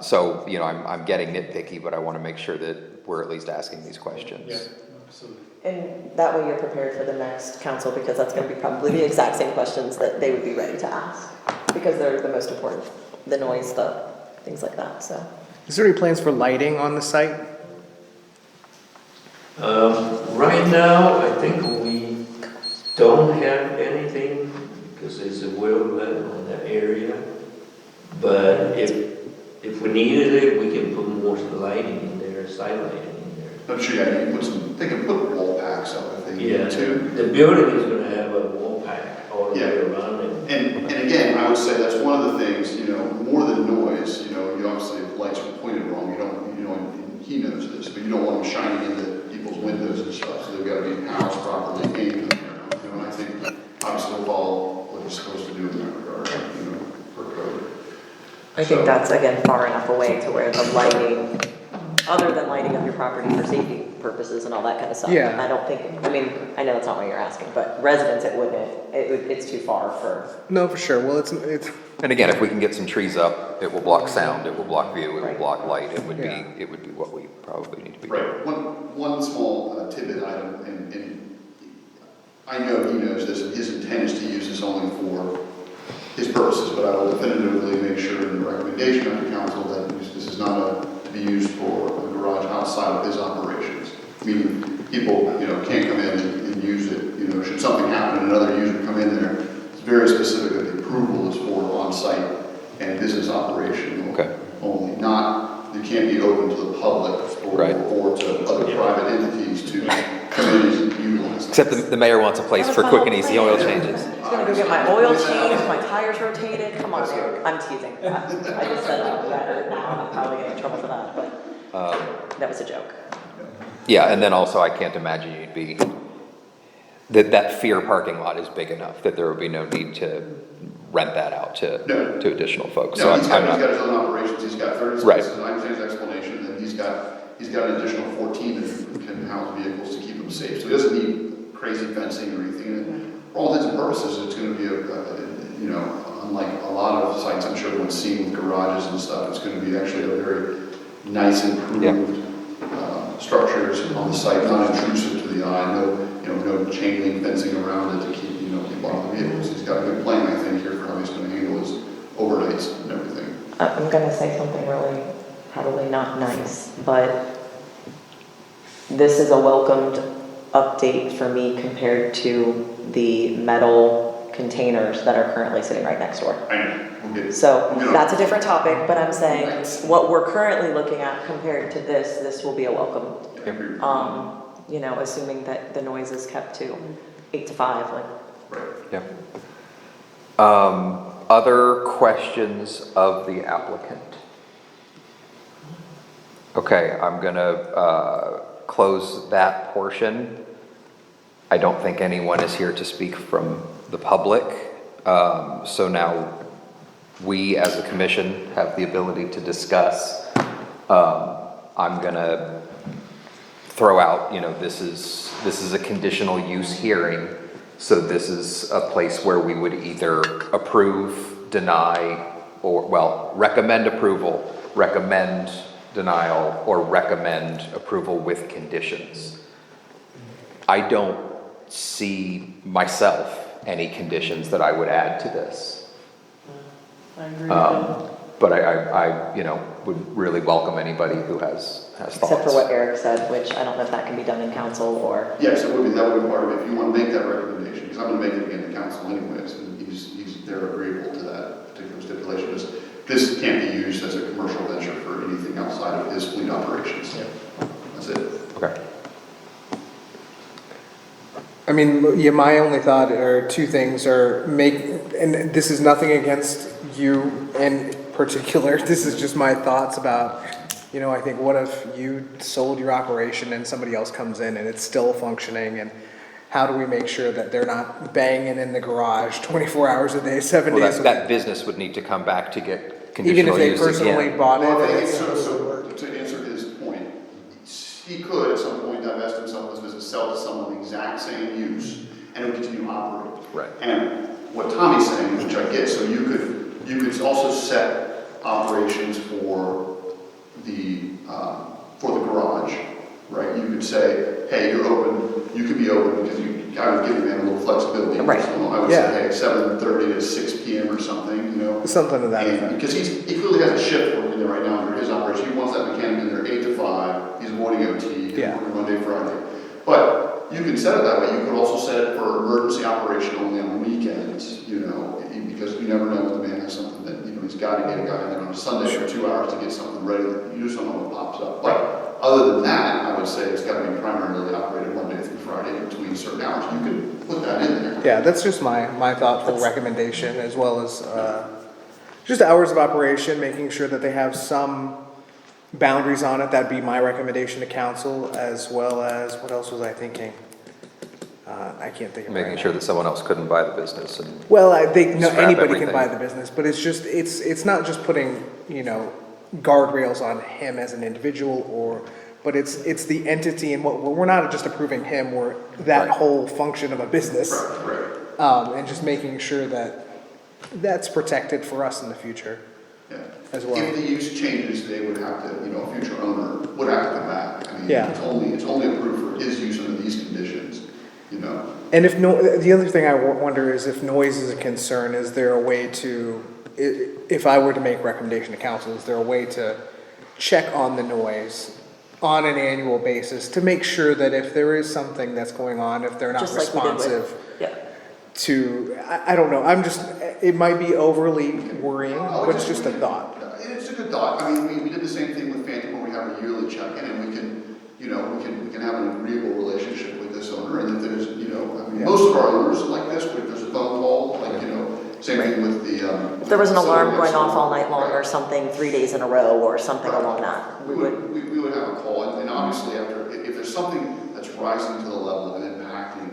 S3: So, I'm getting nitpicky, but I want to make sure that we're at least asking these questions.
S8: Yeah, absolutely.
S1: And that way you're prepared for the next council, because that's gonna be probably the exact same questions that they would be ready to ask. Because they're the most important, the noise, the things like that, so.
S9: Is there any plans for lighting on the site?
S10: Right now, I think we don't have anything because it's a well level in that area. But if we needed it, we can put more lighting in there, side lighting in there.
S7: I'm sure, yeah, you can they can put wall packs up if they
S10: Yeah,
S7: need to.
S10: the building is gonna have a wall pack all the way
S7: Yeah.
S10: around it.
S7: And again, I would say that's one of the things, more than noise, you obviously, if lights are pointed wrong, and he knows this, but you don't want them shining into people's windows and stuff, so they've got to be housed properly, aimed, and I think obviously we'll follow what we're supposed to do in that regard, per code.
S1: I think that's, again, far enough away to where the lighting, other than lighting up your property for safety purposes and all that kind of stuff.
S9: Yeah.
S1: I don't think, I know that's not what you're asking, but residents, it's too far for.
S9: No, for sure. Well, it's
S3: And again, if we can get some trees up, it will block sound, it will block view, it will
S1: Right.
S3: block light, it would
S9: Yeah.
S3: be what we probably need to be doing.
S7: Right, one small tidbit item, and I know he knows this, and his intent is to use this only for his purposes, but I will definitively make sure in the recommendation of the council that this is not to be used for a garage outside of his operations. Meaning, people, can't come in and use it, should something happen, another user come in there, it's very specific that the approval is for on-site and business operation
S3: Okay.
S7: only, not, it can't be open to the public
S3: Right.
S7: or to other private entities to come in and utilize.
S3: Except the mayor wants a place for quick and easy oil changes.
S1: He's gonna go get my oil changed, my tires rotated, come on, Eric, I'm teasing. I just said that, now I'm probably getting in trouble for that, but that was a joke.
S3: Yeah, and then also I can't imagine you'd be, that fear parking lot is big enough that there would be no need to rent that out to additional folks.
S7: No,
S3: So
S7: he's
S3: I'm
S7: got
S3: not,
S7: his own operations, he's got 30
S3: Right.
S7: spaces, I understand his explanation, and he's got an additional 14 that can house vehicles to keep them safe. So he doesn't need crazy fencing or anything. And for all intents and purposes, it's gonna be unlike a lot of sites I'm sure everyone's seen with garages and stuff, it's gonna be actually a very nice improved structures on the site, not intrusive to the eye, no chain link fencing around it to keep, people out of the vehicles. He's got a good plan, I think, here for how he's gonna handle his overnights and everything.
S1: I'm gonna say something really, probably not nice, but this is a welcomed update for me compared to the metal containers that are currently sitting right next door.
S7: I know, we'll get it.
S1: So that's a different topic, but I'm saying what we're currently looking at compared to this will be a welcome. Assuming that the noise is kept to 8 to 5, like.
S7: Right.
S3: yeah. Other questions of the applicant? Okay, I'm gonna close that portion. I don't think anyone is here to speak from the public. So now we as a commission have the ability to discuss. I'm gonna throw out, this is a conditional use hearing. So this is a place where we would either approve, deny, or, recommend approval, recommend denial, or recommend approval with conditions. I don't see myself any conditions that I would add to this.
S6: I agree with that.
S3: But I would really welcome anybody who has thoughts.
S1: Except for what Eric said, which I don't know if that can be done in council or.
S7: Yes, that would be part of it, if you want to make that recommendation, because I'm going to make it again to council anyways, and they're agreeable to that particular stipulation. This can't be used as a commercial venture for anything outside of his fleet operations.
S2: Yeah.
S7: That's it.
S3: Okay.
S9: I mean, yeah, my only thought are two things and this is nothing against you in particular, this is just my thoughts about, I think what if you sold your operation and somebody else comes in and it's still functioning, and how do we make sure that they're not banging in the garage 24 hours a day, 7 days a week?
S3: That business would need to come back to get
S9: Even
S3: conditional
S9: if they
S3: use
S9: personally
S3: again.
S9: bought it
S7: Well,
S9: and
S7: I
S9: it's.
S7: think so to answer his point, he could at some point divest himself of his business, sell to someone the exact same use, and it would continue to operate.
S3: Right.
S7: And what Tommy's saying, which I get, so you could also set operations for the garage, right? You could say, hey, you're open, you could be open, because I would give the man a little flexibility.
S1: Right.
S7: So I would say, hey, 7:30 to 6 p.m. or something,
S9: Something to that
S7: And
S9: effect.
S7: because he clearly has a shift working there right now under his operation. He wants that mechanic in there 8 to 5. He's avoiding OT. He's
S9: Yeah.
S7: working Monday, Friday. But you can set it that way. You could also set it for emergency operation only on weekends, because you never know when the man has something that, he's got to get a guy in there on a Sunday for 2 hours to get something ready. You just don't know what pops up. But other than that, I would say it's got to be primarily operated Monday through Friday between certain hours. You could put that in there.
S9: Yeah, that's just my thoughtful recommendation, as well as just hours of operation, making sure that they have some boundaries on it. That'd be my recommendation to council, as well as, what else was I thinking? I can't think of it right
S3: Making
S9: now.
S3: sure that someone else couldn't buy the business and.
S9: Well, I think
S3: Scrap
S9: anybody
S3: everything.
S9: can buy the business, but it's not just putting, guardrails on him as an individual, but it's the entity, and we're not just approving him, we're that
S3: Right.
S9: whole function of a business.
S7: Right.
S9: And just making sure that that's protected for us in the future
S7: Yeah.
S9: as well.
S7: If the use changes, they would have to, a future owner would have to come back. I mean,
S9: Yeah.
S7: it's only approved for his use under these conditions,
S9: And the other thing I wonder is if noise is a concern, is there a way to, if I were to make recommendation to council, is there a way to check on the noise on an annual basis to make sure that if there is something that's going on, if they're not
S1: Just like we did with-
S9: responsive
S1: Yeah.
S9: to, I don't know, it might be overly worrying, but it's just a thought.
S7: It's a good thought. I mean, we did the same thing with Phantom where we have a yearly check-in, and we can, we can have an agreeable relationship with this owner, and if there's, most of our owners are like this, where there's a phone call, same thing with the.
S1: If there was an alarm
S7: facility
S1: going off
S7: next
S1: all
S7: door.
S1: night long or something, 3 days in a row or something
S7: Right.
S1: along that,
S7: We would have a call, and obviously if there's something that's rising to the level of impacting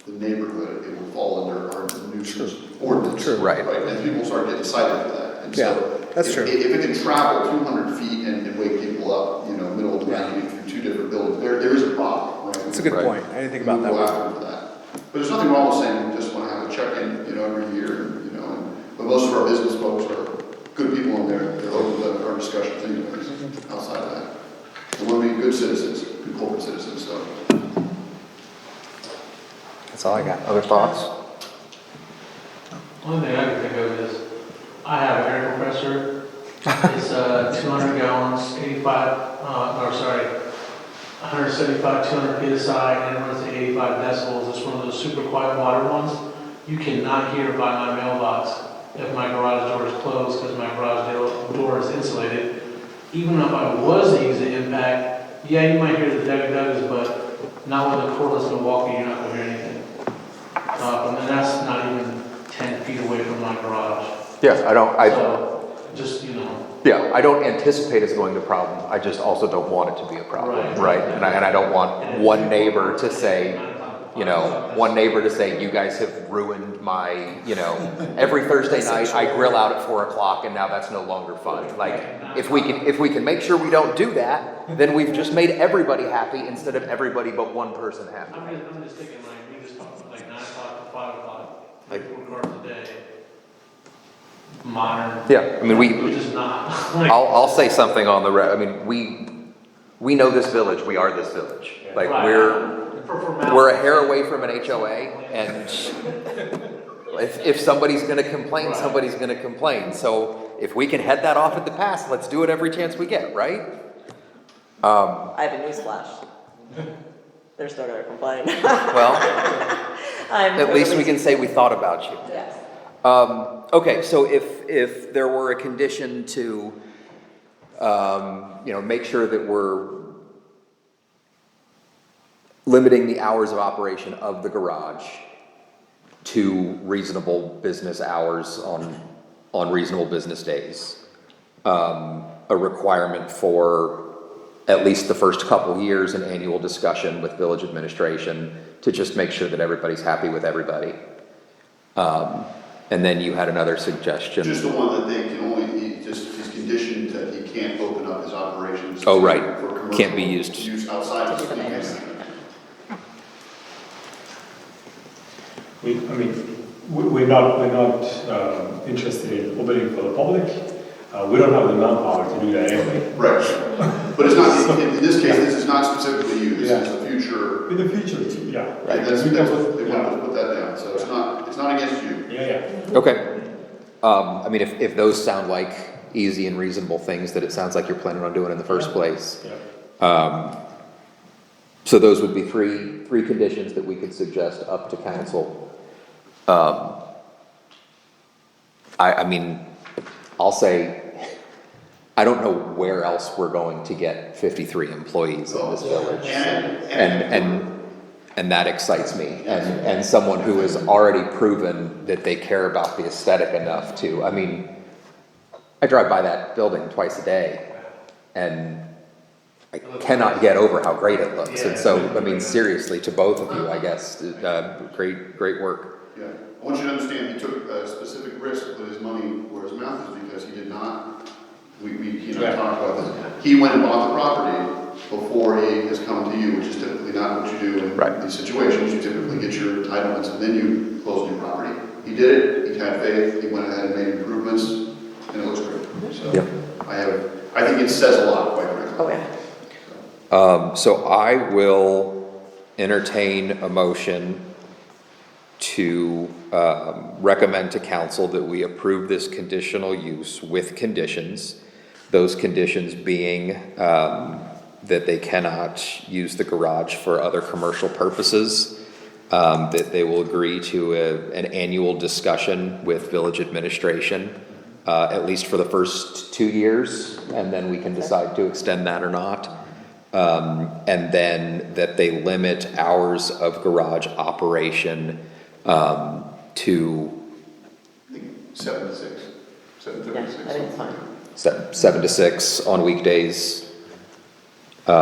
S7: the neighborhood, it would fall under our nuisance ordinance.
S9: True.
S3: Right.
S7: And people start getting cited for that. And so
S9: Yeah, that's true.
S7: If it can travel 200 feet and wake people up, middle of the night, through two different buildings, there is a problem, right?
S9: That's a good
S3: Right.
S9: point. I didn't think about that
S7: We'll go
S9: one.
S7: after for that. But there's nothing wrong with saying we just want to have a check-in, every year, but most of our business folks are good people in there, they're open to our discussions anyways, outside of that. We want to be good citizens, good corporate citizens, so.
S3: That's all I got. Other thoughts?
S2: Only thing I can think of is, I have an air compressor, it's 200 gallons, 175, 200 PSI, and it runs to 85 decibels. It's one of those super quiet water ones. You cannot hear by my mailbox if my garage door is closed, because my garage door is insulated. Even if I was to use the impact, yeah, you might hear the duggas, but not with a cordless Milwaukee, you're not going to hear anything. And that's not even 10 feet away from my garage.
S3: Yeah,
S2: So, just,
S3: Yeah, I don't anticipate it's going to problem. I just also don't want it to be a problem,
S2: Right.
S3: right? And I don't want one neighbor to say, you guys have ruined my, every Thursday night I grill out at 4 o'clock and now that's no longer fun. Like, if we can make sure we don't do that, then we've just made everybody happy instead of everybody but one person happy.
S2: I'm just thinking, we just talked about 9 o'clock to 5 o'clock, 4 cars a day. Modern.
S3: Yeah, I mean,
S2: Which is not.
S3: I'll say something on the we know this village, we are this village. Like, we're a hair away from an HOA, and if somebody's gonna complain, somebody's gonna complain. So if we can head that off at the pass, let's do it every chance we get, right?
S1: I have a newsflash. They're still gonna complain.
S3: Well, at least we
S1: totally-
S3: can say we thought about you.
S1: Yes.
S3: Okay, so if there were a condition to, make sure that we're limiting the hours of operation of the garage to reasonable business hours on reasonable business days, a requirement for at least the first couple years, an annual discussion with village administration to just make sure that everybody's happy with everybody. And then you had another suggestion.
S7: Just the one that they can only, he's conditioned that he can't open up his operations.
S3: Oh, right.
S7: For commercial
S3: Can't be used.
S7: Use outside of the city.
S8: We're not interested in opening for the public. We don't have the manpower to do that anyway.
S7: Right. But it's not, in this case, this is not specifically you, this is a future.
S8: In the future, yeah.
S7: Right, they want to put that down, so it's not against you.
S8: Yeah.
S3: Okay. If those sound like easy and reasonable things that it sounds like you're planning on doing in the first place.
S8: Yeah.
S3: So those would be three conditions that we could suggest up to council. I'll say, I don't know where else we're going to get 53 employees in this village. And that excites me. And someone who has already proven that they care about the aesthetic enough to, I drive by that building twice a day and I cannot get over how great it looks. And so, seriously, to both of you, I guess, great work.
S7: Yeah, I want you to understand, he took a specific risk to put his money where his mouth is because he did not, he and I talked about this. He went and bought the property before he has come to you, which is typically not what you do in these situations. You typically get your entitlements and then you close your property. He did it, he had faith, he went ahead and made improvements, and it looks great. So I think it says a lot, quite frankly.
S1: Oh, yeah.
S3: So I will entertain a motion to recommend to council that we approve this conditional use with conditions. Those conditions being that they cannot use the garage for other commercial purposes, that they will agree to an annual discussion with village administration, at least for the first 2 years, and then we can decide to extend that or not. And then that they limit hours of garage operation, to
S7: 7 to 6, 7:30
S1: Yeah,
S7: to 6.
S1: I think it's fine.
S3: 7 to 6 on weekdays.
S5: Do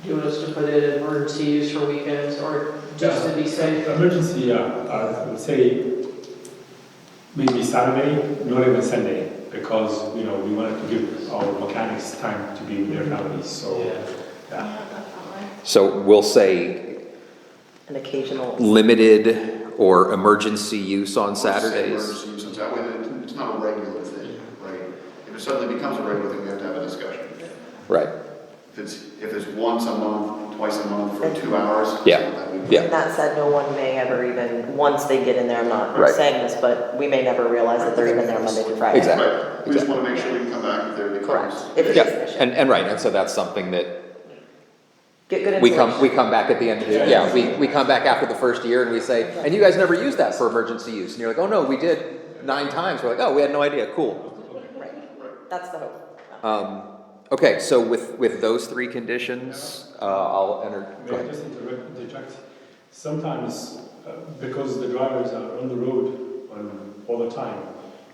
S5: you want us to put it in emergency use for weekends or just to be safe?
S8: Emergency, yeah, I would say maybe Saturday, not even Sunday, because, we wanted to give our mechanics time to be with their families, so,
S6: Yeah,
S8: yeah.
S6: definitely.
S3: So we'll say
S1: An occasional,
S3: limited or emergency use on Saturdays.
S7: Emergency use, that way it's not a regular thing, right? If it suddenly becomes a regular thing, we have to have a discussion.
S3: Right,
S7: If it's once a month, twice a month for 2 hours.
S3: Yeah,
S7: that would-
S3: yeah.
S1: and that said, no one may ever even, once they get in there, I'm not
S3: Right.
S1: saying this, but we may never realize that they're even there Monday through Friday.
S3: Exactly.
S7: Right, we just want to make sure we can come back if there becomes.
S1: Correct. If it's
S3: Yeah,
S1: an issue.
S3: and right, and so that's something that
S1: Get good
S3: we
S1: information.
S3: come back at the end, yeah, we come back after the first year and we say, and you guys never used that for emergency use. And you're like, oh no, we did 9 times. We're like, oh, we had no idea, cool.
S1: Right, that's the hope.
S3: Okay, so with those 3 conditions, I'll enter, go
S8: May I
S3: ahead.
S8: just interject? Sometimes, because the drivers are on the road all the time,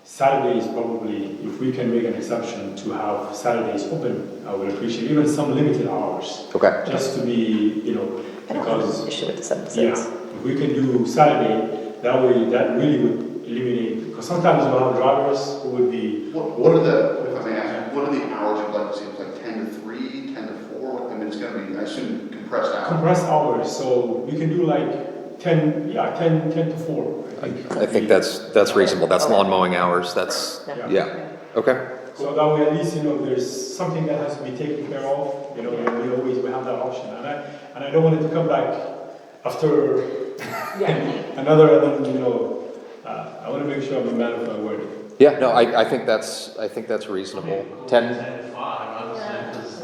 S8: Saturdays probably, if we can make an exception to have Saturdays open, I would appreciate even some limited hours,
S3: Okay,
S8: just to be,
S1: I don't have
S8: because,
S1: an issue with the 7 to
S8: yeah,
S1: 6.
S8: if we can do Saturday, that way, that really would eliminate, because sometimes we'll have drivers who would be,
S7: What are the, if I may ask, what are the hours you'd like to see? It's like 10 to 3, 10 to 4? I mean, it's going to be, I assume, compressed hours.
S8: compressed hours, so we can do like 10 to 4.
S3: I think that's reasonable. That's lawn mowing hours. That's,
S1: Yeah.
S3: yeah, okay.
S8: So that way, at least, there's something that has to be taken care of, we have that option. And I don't want it to come back after another, I want to make sure I'm a man of my word.
S3: Yeah, no, I think that's reasonable. 10,
S2: 10 to 5, I would say, because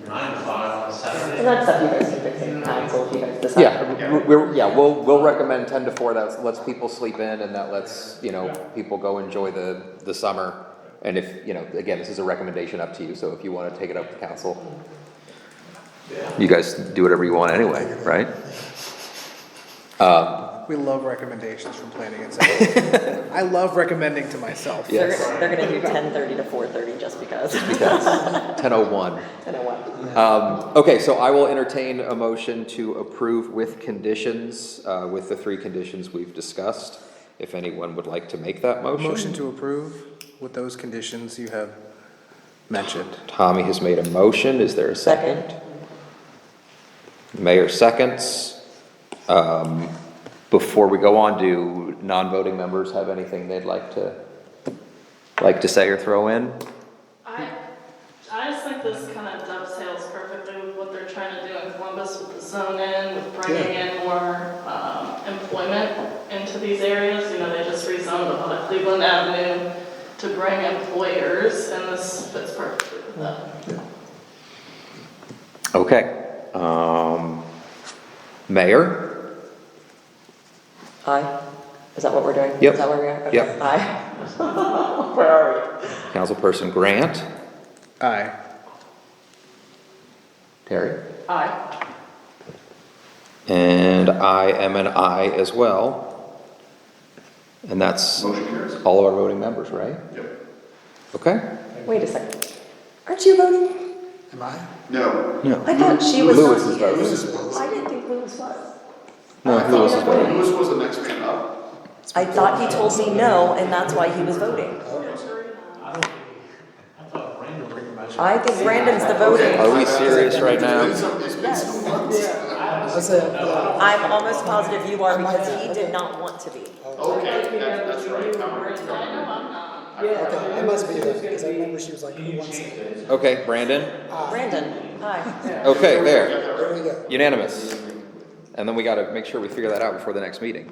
S2: 9 to 5 on Saturday.
S1: And that's stuff you guys can fix in council if you guys decide.
S3: yeah, we'll recommend 10 to 4. That lets people sleep in and that lets, people go enjoy the summer. And if, again, this is a recommendation up to you. So if you want to take it up to council, you guys do whatever you want anyway, right?
S9: We love recommendations from planning and zoning. I love recommending to myself.
S3: Yes.
S1: They're gonna do 10:30 to 4:30 just because.
S3: Because 10:01.
S1: I know what.
S3: Okay, so I will entertain a motion to approve with conditions, with the 3 conditions we've discussed. If anyone would like to make that motion.
S9: Motion to approve with those conditions you have mentioned.
S3: Tommy has made a motion. Is there a second? Mayor seconds. Before we go on, do non-voting members have anything they'd like to say or throw in?
S6: I just think this kind of dovetails perfectly with what they're trying to do in Columbus with the zone in, with bringing in more employment into these areas. They just rezoned a lot of Cleveland Avenue to bring employers, and this fits perfectly with that.
S3: Okay. Mayor?
S1: Aye. Is that what we're doing?
S3: Yep.
S1: Is that where we are? Okay.
S3: Yep.
S1: Aye. Where are we?
S3: Councilperson Grant?
S9: Aye.
S3: Terry?
S6: Aye.
S3: And I am an aye as well. And that's
S7: Motion carries.
S3: all of our voting members, right?
S7: Yep.
S3: Okay?
S1: Wait a second. Aren't you voting?
S4: Am I?
S7: No.
S3: No.
S1: I thought she was.
S3: Lewis is voting.
S1: I didn't think Lewis was.
S3: No, Lewis is voting.
S7: Lewis was the next man up.
S1: I thought he told me no, and that's why he was voting.
S2: I thought Brandon pretty much.
S1: I think Brandon's the voting.
S3: Are we serious right now?
S7: It's been some months.
S4: That's it.
S1: I'm almost positive you are because he did not want to be.
S7: Okay, that's right.
S6: I know I'm not.
S4: Okay, it must be that, because I remember she was like, who wants it?
S3: Okay, Brandon?
S1: Brandon, hi.
S3: Okay, there.
S4: There we go.
S3: Unanimous. And then we gotta make sure we figure that out before the next meeting.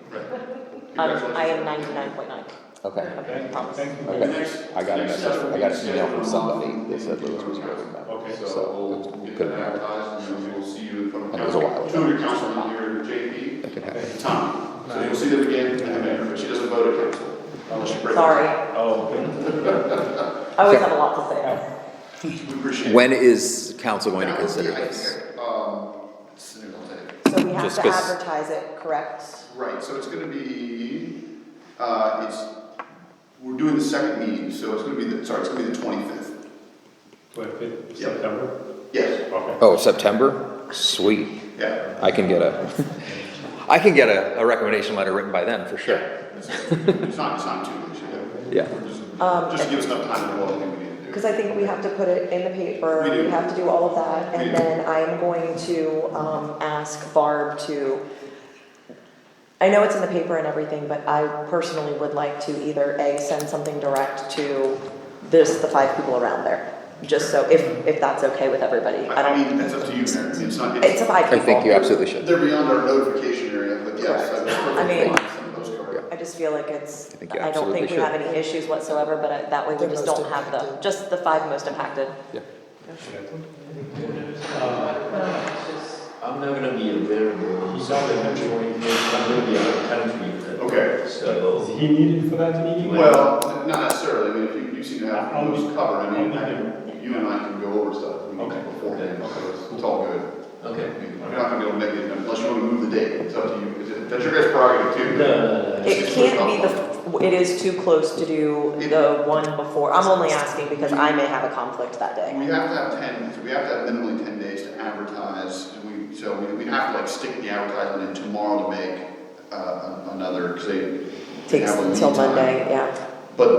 S1: I am 99.9.
S3: Okay.
S1: I promise.
S3: Okay. I got an email from somebody that said Lewis was voting no.
S8: Okay.
S3: So,
S7: We'll get
S3: couldn't
S7: that
S3: happen.
S7: advertised, and then we'll see you in front of
S3: That was a while
S7: council.
S3: ago.
S7: 2 of your councilmen here, JP,
S3: That could happen.
S7: and Tom. So you'll see them again in a minute, but she doesn't vote at council. Unless you break it.
S1: Sorry.
S8: Oh, okay.
S1: I always have a lot to say though.
S7: We appreciate it.
S3: When is council going to
S7: That would be,
S3: consider
S7: I
S3: this?
S7: think, let's see, I'll tell you.
S1: So we have
S3: Just
S1: to
S3: 'cause-
S1: advertise it, correct?
S7: Right, so it's gonna be, we're doing the second meeting, so it's gonna be it's gonna be the 25th.
S8: 25th
S7: Yep.
S8: September?
S7: Yes,
S8: Okay.
S3: Oh, September? Sweet.
S7: yeah.
S3: I can get a recommendation letter written by then, for sure.
S7: It's not too much,
S3: Yeah.
S7: Just to give us enough time to do all the things we need to do.
S1: Because I think we have to put it in the paper,
S7: We do.
S1: we have to do all of that,
S7: We
S1: and
S7: do.
S1: then I'm going to, ask Barb to, I know it's in the paper and everything, but I personally would like to either A, send something direct to the 5 people around there, just so, if that's okay with everybody.
S7: I mean, that's up to you, Mary. I mean, it's not,
S1: It's a 5
S3: I
S1: people.
S3: think you absolutely should.
S7: they're beyond our notification area, but yes,
S1: Correct.
S7: that's perfectly
S1: I mean-
S7: fine. Some of those covered.
S1: I just feel like it's,
S3: I think you
S1: I don't think
S3: absolutely
S1: we have
S3: should.
S1: any issues whatsoever, but that way we
S4: The
S1: just
S4: most
S1: don't have
S4: impacted.
S1: just the 5 most impacted.
S10: I'm not gonna be available.
S8: He's not in country.
S10: I'm gonna be out of country.
S7: Okay.
S10: So,
S8: Is he needed for that meeting?
S7: Well, not necessarily, I mean, if you seem to have
S8: I'll
S7: those
S8: be-
S7: covered, I mean,
S8: I'll be
S7: you and I can go over stuff, we need to
S8: Okay.
S7: beforehand, so it's all good.
S10: okay.
S7: I mean, I'm not gonna be able to make it, unless you wanna move the date, it's up to you, that's your guys' prerogative too.
S10: No.
S1: It can't be it is too close to do the one before. I'm only asking because I may have a conflict that day.
S7: We have to have minimally 10 days to advertise, so we have to like stick the advertisement in tomorrow to make, another, because they
S1: Takes
S7: have a lead
S1: until
S7: time.
S1: Monday, yeah.
S7: But,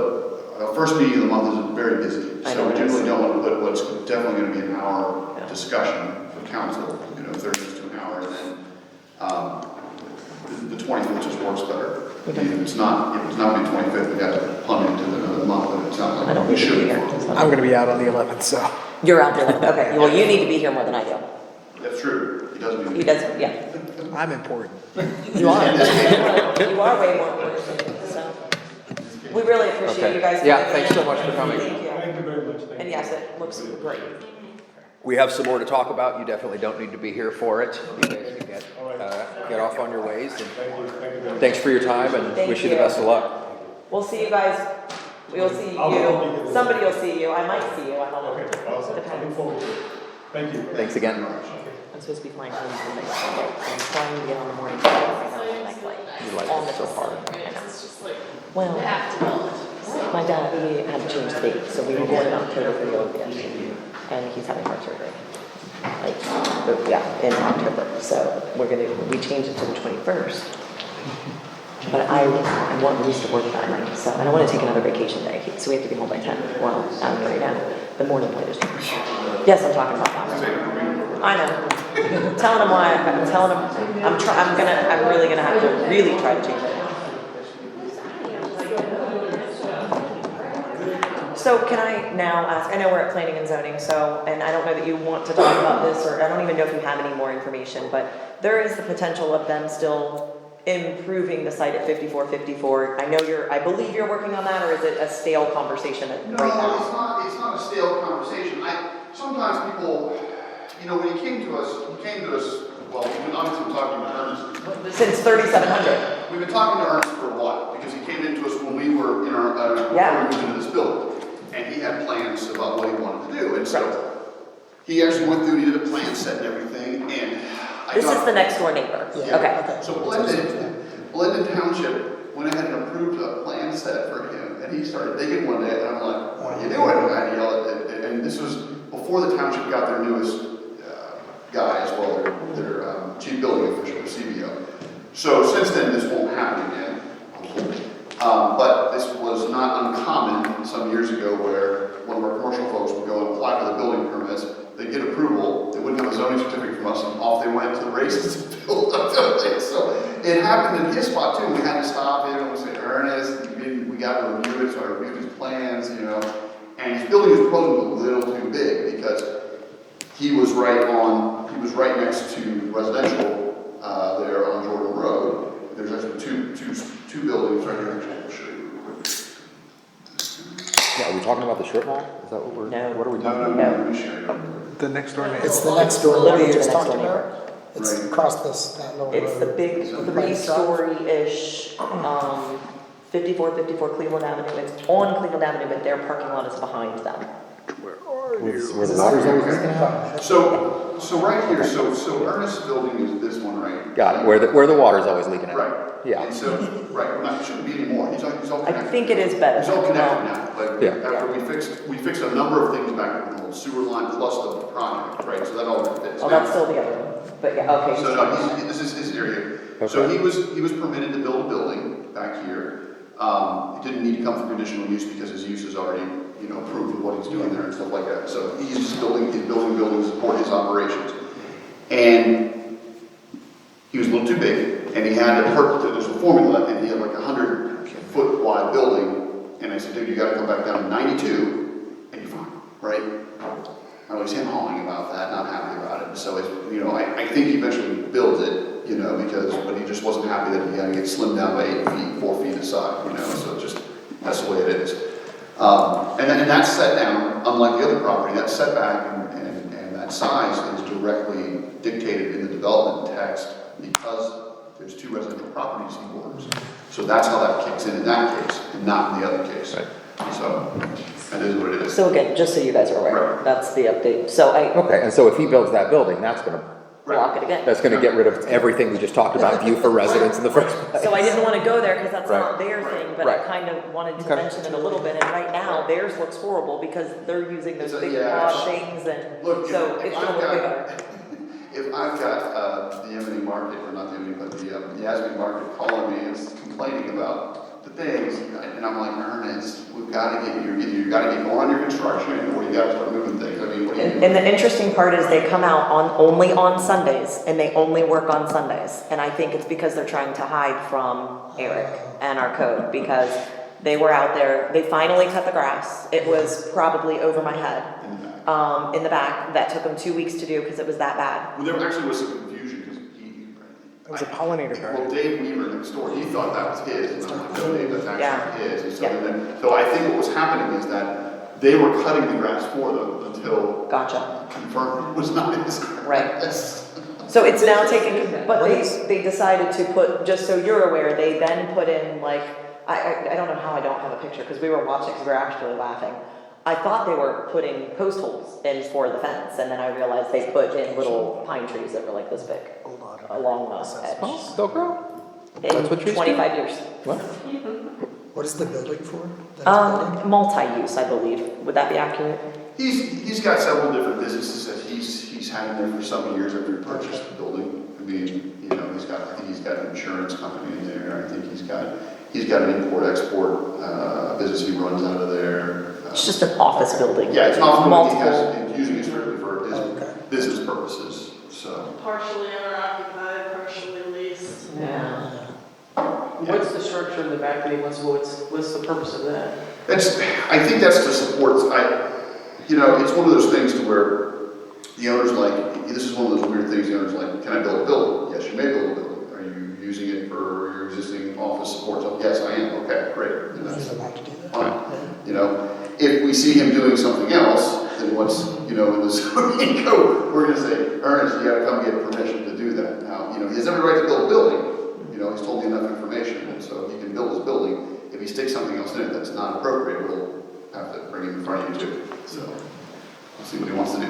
S7: first meeting of the month is very busy,
S1: I
S7: so
S1: know
S7: we
S1: it
S7: generally
S1: is.
S7: don't want to put what's definitely gonna be an hour
S1: Yeah.
S7: discussion for council, 30 minutes to an hour, and then, the 25th just works better. I mean, if it's not gonna be 25th, we have to punt into another month, but it's not,
S1: I don't
S7: we
S1: need to
S7: should.
S1: be here. so.
S9: I'm gonna be out on the 11th, so.
S1: You're out there, okay, well, you need to be here more than I do.
S7: That's true, he does mean.
S1: He does, yeah.
S9: I'm important.
S1: You are. You are way more important than me, so. We really appreciate
S3: Okay.
S1: you guys.
S3: Yeah,
S1: coming
S3: thanks
S1: in.
S3: so much for coming.
S1: Thank you.
S8: Thank you very much. Thank
S1: And
S8: you.
S1: yes, it looks great.
S3: We have some more to talk about. You definitely don't need to be here for it. You guys can get off on your ways. And
S8: Thank you. Thank you very much.
S3: thanks for your time and
S1: Thank
S3: wish you the
S1: you.
S3: best of luck.
S1: We'll see you guys, we'll see
S8: I'll be
S1: you,
S8: here.
S1: somebody will see you, I might see you, I don't know.
S8: Okay, awesome. I look
S1: Depends.
S8: forward to it. Thank you.
S3: Thanks again.
S1: I'm supposed to be flying home from next Sunday, so I'm trying to get on the morning flight, I know, the next flight.
S3: You like
S1: On
S3: it so
S1: the-
S3: hard.
S1: I know.
S6: It's just like,
S1: Well,
S6: they have to build it.
S1: my dad, he had to change the date, so we were born in October for the Olympics, and he's having heart surgery. Like, yeah, in October, so we changed it to the 21st. But I want Reese to work that night, so I don't want to take another vacation day, so we have to be home by 10. Well, I'm right now, the morning flight is. Yes, I'm talking about that. I know. Telling him why, I'm telling him, I'm really gonna have to really try to change it. So can I now ask, I know we're at planning and zoning, so, and I don't know that you want to talk about this, or I don't even know if you have any more information, but there is the potential of them still improving the site at 5454. I believe you're working on that, or is it a stale conversation right
S7: No,
S1: now?
S7: it's not a stale conversation. Sometimes people, when he came to us, well, obviously we're talking to Ernest.
S1: Since 3700.
S7: We've been talking to Ernest for a while, because he came into us when we were in our,
S1: Yeah.
S7: before we moved into this building. And he had plans about what he wanted to do, and so he actually went through, he did a plan set and everything, and I
S1: This
S7: got-
S1: is the next door neighbor.
S7: Yeah.
S1: Okay.
S7: So Blendon Township went ahead and approved a plan set for him, and he started digging one day, and I'm like, what are you doing? And I yelled at it, and this was before the township got their newest guy as well, their chief building official, or CBO. So since then, this won't happen again. But this was not uncommon some years ago where one of our commercial folks would go and apply for the building permits, they'd get approval, they wouldn't have a zoning certificate from us, and off they went to the races to build a building. So it happened in his spot too, we had to stop him and say, Ernest, we got to review it, so I reviewed his plans, and his building was probably a little too big because he was right next to residential there on Jordan Road. There's actually two buildings right here. I'll show you real quick.
S3: Yeah, are we talking about the strip mall? Is that what
S1: No.
S3: what are we talking about?
S7: Let me show you.
S9: The next door neighbor.
S4: It's the next door that
S1: Literally
S4: we
S1: the
S4: just
S1: next
S4: talked
S1: door neighbor.
S4: about. It's
S7: Right.
S4: across that little road.
S1: It's the big three-story-ish, 5454 Cleveland Avenue. It's on Cleveland Avenue, but their parking lot is behind them.
S11: Where the water's always leaking out?
S7: So right here, so Ernest's building is this one, right?
S3: Got it, where the water's always leaking out.
S7: Right.
S3: Yeah.
S7: And so, right, well, it shouldn't be anymore, he's all
S1: I
S7: connected.
S1: think it is better.
S7: It's all connected now, like,
S3: Yeah.
S7: after we fixed a number of things back with the whole sewer line plus the project, right, so that all fits.
S1: Oh, that's still the other one, but yeah, okay.
S7: So no, this is his area. So he was permitted to build a building back here. It didn't need to come for conditional use because his use is already, approved of what he's doing there and stuff like that. So he's just building buildings to support his operations. And he was a little too big, and he had there's a formula, and he had like 100-foot wide building. And I said, dude, you gotta come back down to 92, and you're fine, right? Or at least him hauling about that, not happy about it. So, I think he eventually built it, but he just wasn't happy that he had to get slimmed down by 8 feet, 4 feet aside, so that's the way it is. And that's set down, unlike the other property, that setback and that size is directly dictated in the development text because there's 2 residential properties he borders. So that's how that kicks in that case, and not in the other case.
S3: Right.
S7: So, that is what it is.
S1: So again, just so you guys are aware,
S7: Right.
S1: that's the update. So
S3: Okay, and so if he builds that building, that's gonna
S1: block it again.
S3: get rid of everything we just talked about, view for residents in the first place.
S1: So I didn't want to go there because that's
S3: Right.
S1: not their thing, but I
S3: Right.
S1: kind of wanted to
S3: Okay.
S1: mention it a little bit. And right now, theirs looks horrible because they're using those big
S7: Yeah.
S1: broad things and
S7: Look,
S1: so it's gonna look way better.
S7: If I've got the Yemeni market, or not the Yemeni, but the Yasmin market calling me and complaining about the things, and I'm like, Ernest, we've got to get you got to get more on your construction, or you got to start moving things. I mean, what do you do?
S1: And the interesting part is they come out only on Sundays and they only work on Sundays. And I think it's because they're trying to hide from Eric and our code because they were out there, they finally cut the grass. It was probably over my head. In the back, that took them 2 weeks to do because it was that bad.
S7: Well, there actually was some confusion because
S9: It was a pollinator garden.
S7: well, Dave Weaver next door, he thought that was his, and I'm like, no, Dave, that's
S1: Yeah.
S7: actually his. And so,
S1: Yeah.
S7: so I think what was happening is that they were cutting the grass for them until
S1: Gotcha.
S7: confirmed it was not his.
S1: Right.
S7: grass.
S1: So it's now taken, but they decided to put, just so you're aware, they then put in like, I don't know how I don't have a picture because we were watching because we were actually laughing. I thought they were putting post holes in for the fence and then I realized they put in little pine trees that were like this big along the edge.
S3: Oh, they'll grow. That's what trees
S1: In
S3: do?
S1: 25 years.
S3: What?
S4: What is the building for? That is building?
S1: Multi-use, I believe. Would that be accurate?
S7: He's got several different businesses that he's had in there for some years after he purchased the building. I mean, I think he's got an insurance company in there. I think he's got an import-export business he runs out of there.
S1: It's just an office building.
S7: Yeah, it's not
S1: multiple.
S7: he has, using it strictly for his business purposes, so.
S6: Partially owner occupied, partially leased.
S1: Yeah.
S5: What's the structure in the back that he wants, what's the purpose of that?
S7: I think that's to support, it's one of those things to where the owner's like, this is one of those weird things, the owner's like, can I build a building? Yes, you may build a building. Are you using it for your existing office support? So, yes, I am. Okay, great. And that's
S4: He's allowed to do that.
S7: fine. If we see him doing something else, then what's, in the zoning code, we're gonna say, Ernest, you gotta come get permission to do that. Now, he has every right to build a building. He's told me enough information, and so he can build his building. If he sticks something else in it that's not appropriate, we'll have to bring him in front of you too. So, we'll see what he wants to do.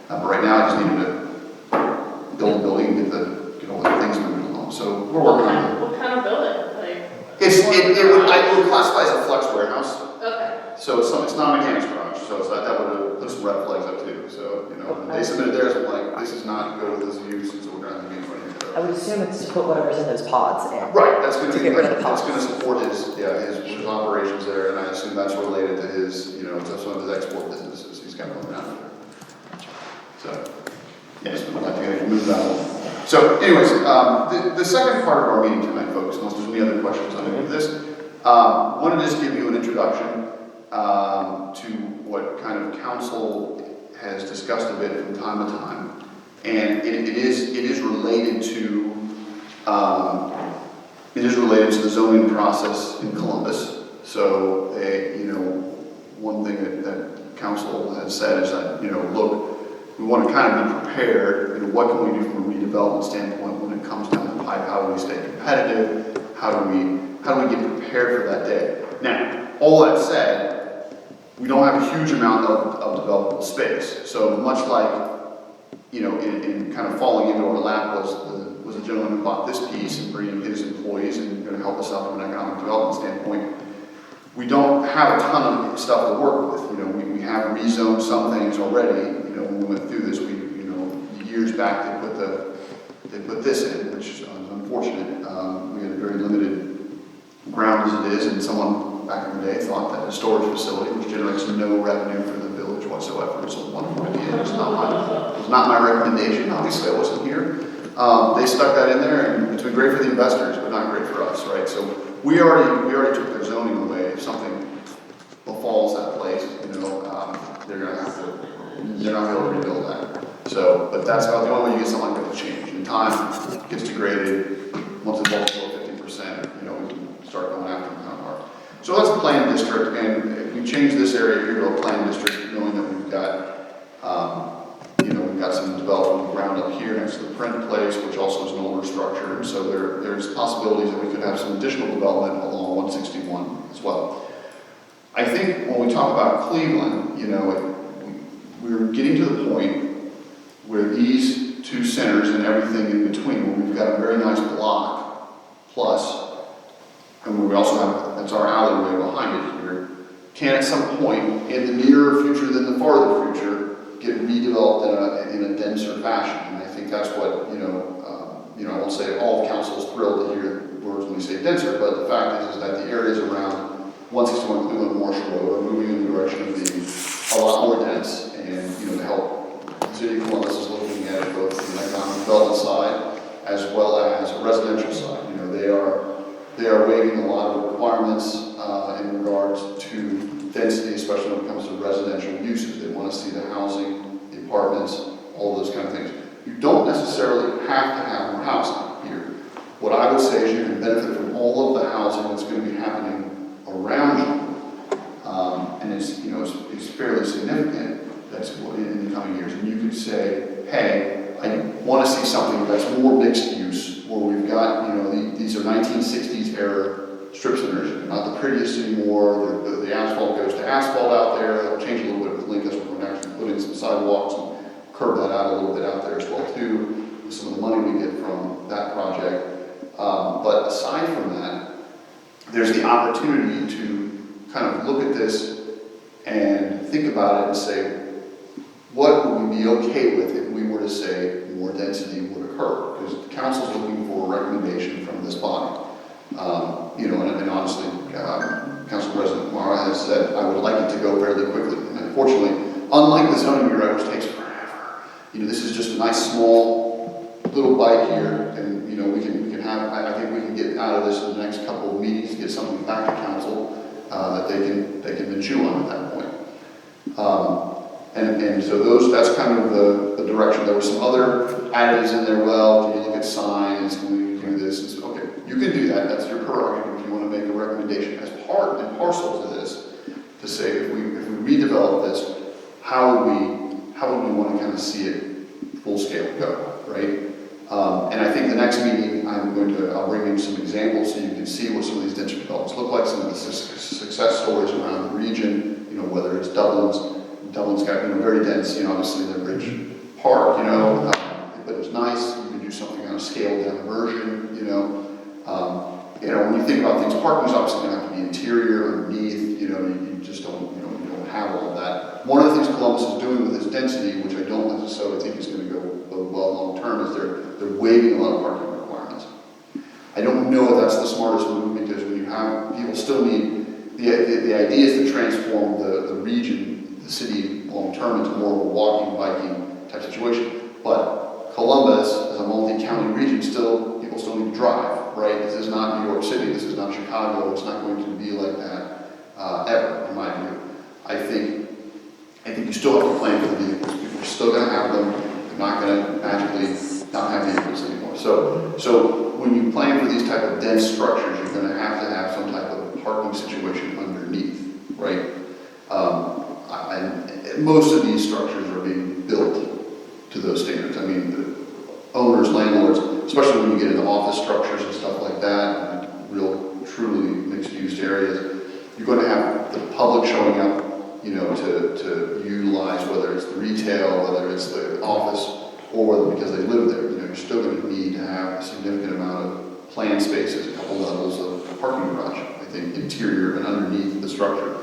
S7: But right now, I just need him to build a building and get all the things moving along. So, we're working on it.
S6: What kind of building? Like,
S7: It would classify as a flex warehouse.
S6: okay.
S7: So it's not a mechanics garage, so that would have put some red flags up too. So, when they submitted theirs, I'm like, this is not good with this use, and so we're gonna have to be in front of you.
S1: I would assume it's to put whatever's in those pods in.
S7: Right, that's gonna
S1: To
S7: be,
S1: get rid of the
S7: that's
S1: pods.
S7: gonna support his operations there, and I assume that's related to his, to some of his export businesses he's got going on there. So, yes, we'll have to get move that along. So anyways, the second part of our meeting tonight, folks, unless there's any other questions on any of this, wanted to just give you an introduction to what kind of council has discussed a bit from time to time. And it is related to the zoning process in Columbus. So, one thing that council has said is that, look, we want to kind of be prepared. What can we do from a redevelopment standpoint when it comes down the pipe? How do we stay competitive? How do we get prepared for that day? Now, all that said, we don't have a huge amount of developable space. So much like, you know, in kind of falling into our lap was a gentleman who bought this piece and bringing his employees and going to help us out from an economic development standpoint. We don't have a ton of stuff to work with. You know, we have rezoned some things already. You know, when we went through this, years back they put this in, which is unfortunate. We had a very limited ground as it is, and someone back in the day thought that a storage facility, which generates no revenue for the village whatsoever, was a wonderful idea. It was not my recommendation. Obviously, I wasn't here. They stuck that in there, and it's been great for the investors, but not great for us, right? So we already took their zoning away. If something befalls that place, you know, they're not going to be able to rebuild that. So, but that's about the only way you get something like that to change. In time, it gets degraded. Once it falls below 50%, you know, we can start going after them kind of hard. So that's a planned district, and we changed this area here to a planned district, knowing that we've got, you know, we've got some development ground up here next to the print place, which also is an older structure. And so there's possibilities that we could have some additional development along 161 as well. I think when we talk about Cleveland, you know, we're getting to the point where these two centers and everything in between, where we've got a very nice block plus, and where we also have, that's our alleyway behind it here, can at some point in the nearer future than the farther future get redeveloped in a denser fashion. And I think that's what, you know, I won't say all of council is thrilled to hear words when we say denser, but the fact is that the areas around 161 Cleveland Marshall Road are moving in the direction of being a lot more dense, and, you know, to help the city of Columbus is looking at it both from the economic development side as well as a residential side. You know, they are waiving a lot of requirements in regards to density, especially when it comes to residential uses. They want to see the housing, the apartments, all those kind of things. You don't necessarily have to have more housing here. What I would say is you can benefit from all of the housing that's going to be happening around you, and it's, you know, it's fairly significant. That's in the coming years, and you could say, hey, I want to see something that's more mixed use, where we've got, you know, these are 1960s era strip centers. They're not the prettiest anymore. The asphalt goes to asphalt out there. They'll change a little bit with Lincoln. We're going to actually put in some sidewalks and curb that out a little bit out there as well too, with some of the money we get from that project. But aside from that, there's the opportunity to kind of look at this and think about it and say, what would we be okay with if we were to say more density would occur? Because the council's looking for a recommendation from this body. You know, and honestly, Council President Mara has said, I would like it to go fairly quickly. And unfortunately, unlike the zoning bureau, which takes forever, you know, this is just a nice small little bite here, and, you know, we can have, I think we can get out of this in the next couple of meetings, get something back to council that they can then chew on at that point. And so that's kind of the direction. There were some other additives in there. Well, can you look at signs? Can we do this? And so, okay, you can do that. That's your prerogative if you want to make a recommendation as part and parcel to this, to say if we redevelop this, how would we want to kind of see it full scale go, right? And I think the next meeting I'll bring in some examples so you can see what some of these denser developments look like, some of the success stories around the region. You know, whether it's Dublin's got, you know, very dense, you know, obviously the Ridge Park, you know, but it's nice. You can do something on a scaled down version, you know. When you think about things, parking's obviously going to have to be interior, underneath, you know, you just don't, you don't have all of that. One of the things Columbus is doing with its density, which I don't necessarily think is going to go well long term, is they're waiving a lot of parking requirements. I don't know if that's the smartest move, because when you have, people still need, the idea is to transform the region, the city long term, into more of a walking, biking type situation. But Columbus, as a multi-county region, people still need to drive, right? This is not New York City, this is not Chicago, it's not going to be like that ever, in my view. I think you still have to plan for the vehicles. People are still going to have them. They're not going to magically not have vehicles anymore. So when you plan for these type of dense structures, you're going to have some type of parking situation underneath, right? Most of these structures are being built to those standards. I mean, the owners, landlords, especially when you get into office structures and stuff like that, real, truly mixed-use areas, you're going to have the public showing up you know, to utilize, whether it's the retail, whether it's the office, or whether because they live there, you know, you're still gonna need to have a significant amount of planned spaces, a couple levels of parking garage, I think, interior and underneath the structure.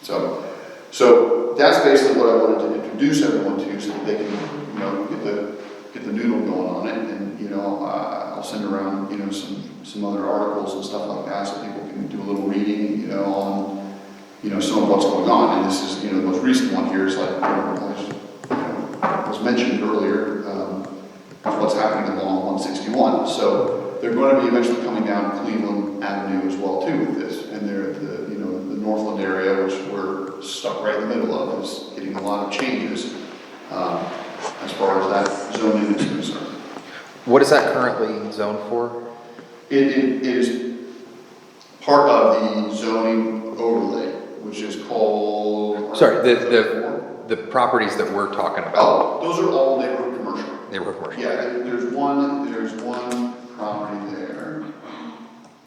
S7: So that's basically what I wanted to introduce everyone to, so that they can, you know, get the noodle going on it, and, you know, I'll send around, you know, some other articles and stuff like that, so people can do a little reading, you know, on, you know, some of what's going on. And this is, you know, the most recent one here is like, you know, was mentioned earlier, what's happening along 161. So they're going to be eventually coming down Cleveland Avenue as well too with this, and they're at the, you know, the Northland area, which we're stuck right in the middle of, is getting a lot of changes as far as that zoning is concerned.
S3: What is that currently zoned for?
S7: It is part of the zoning overlay, which is called.
S3: Sorry, the properties that we're talking about.
S7: Oh, those are all neighborhood commercial.
S3: Neighborhood commercial.
S7: Yeah, there's one property there.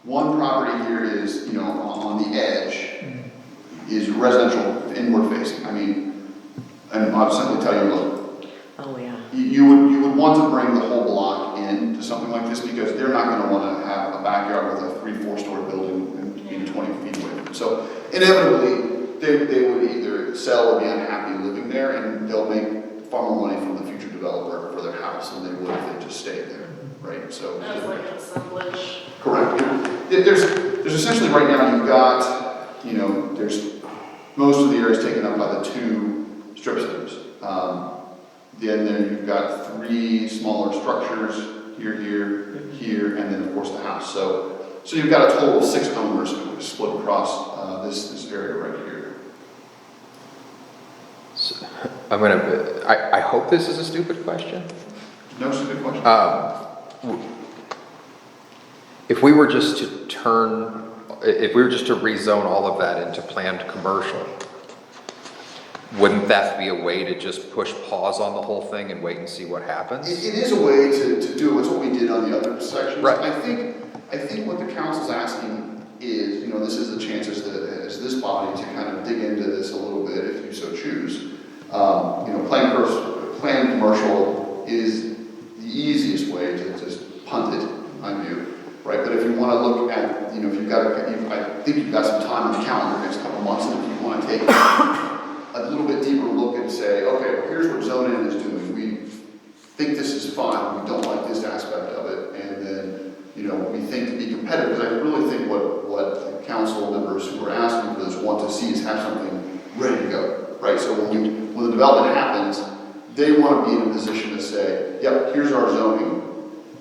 S7: One property here is, you know, on the edge, is residential inward facing. I mean, and I'll simply tell you, look,
S1: Oh, yeah.
S7: you would want to bring the whole block in to something like this, because they're not going to want to have a backyard with a 3-4 story building and being 20 feet away from it. So inevitably, they would either sell or be unhappy living there, and they'll make far more money from the future developer for their house than they would if they just stayed there, right? So
S6: That's like an assemblage.
S7: correct. There's essentially right now you've got, you know, there's most of the area is taken up by the 2 strip centers. Then you've got 3 smaller structures here, and then of course the house. So you've got a total of 6 owners split across this area right here.
S3: So, I hope this is a stupid question.
S7: No, it's a good question.
S3: If we were just to rezone all of that into planned commercial, wouldn't that be a way to just push pause on the whole thing and wait and see what happens?
S7: It is a way to do it. It's what we did on the other sections.
S3: Right.
S7: I think what the council's asking is, you know, this is the chance as this body to kind of dig into this a little bit if you so choose. You know, planned commercial is the easiest way to just punt it, in my view, right? But if you want to look at, you know, I think you've got some time on the calendar next couple months, and if you want to take a little bit deeper look and say, okay, well, here's what zoning is doing. We think this is fine. We don't like this aspect of it, and then, you know, we think to be competitive, because I really think what the council members who are asking for this want to see is have something ready to go, right? So when the development happens, they want to be in a position to say, yep, here's our zoning,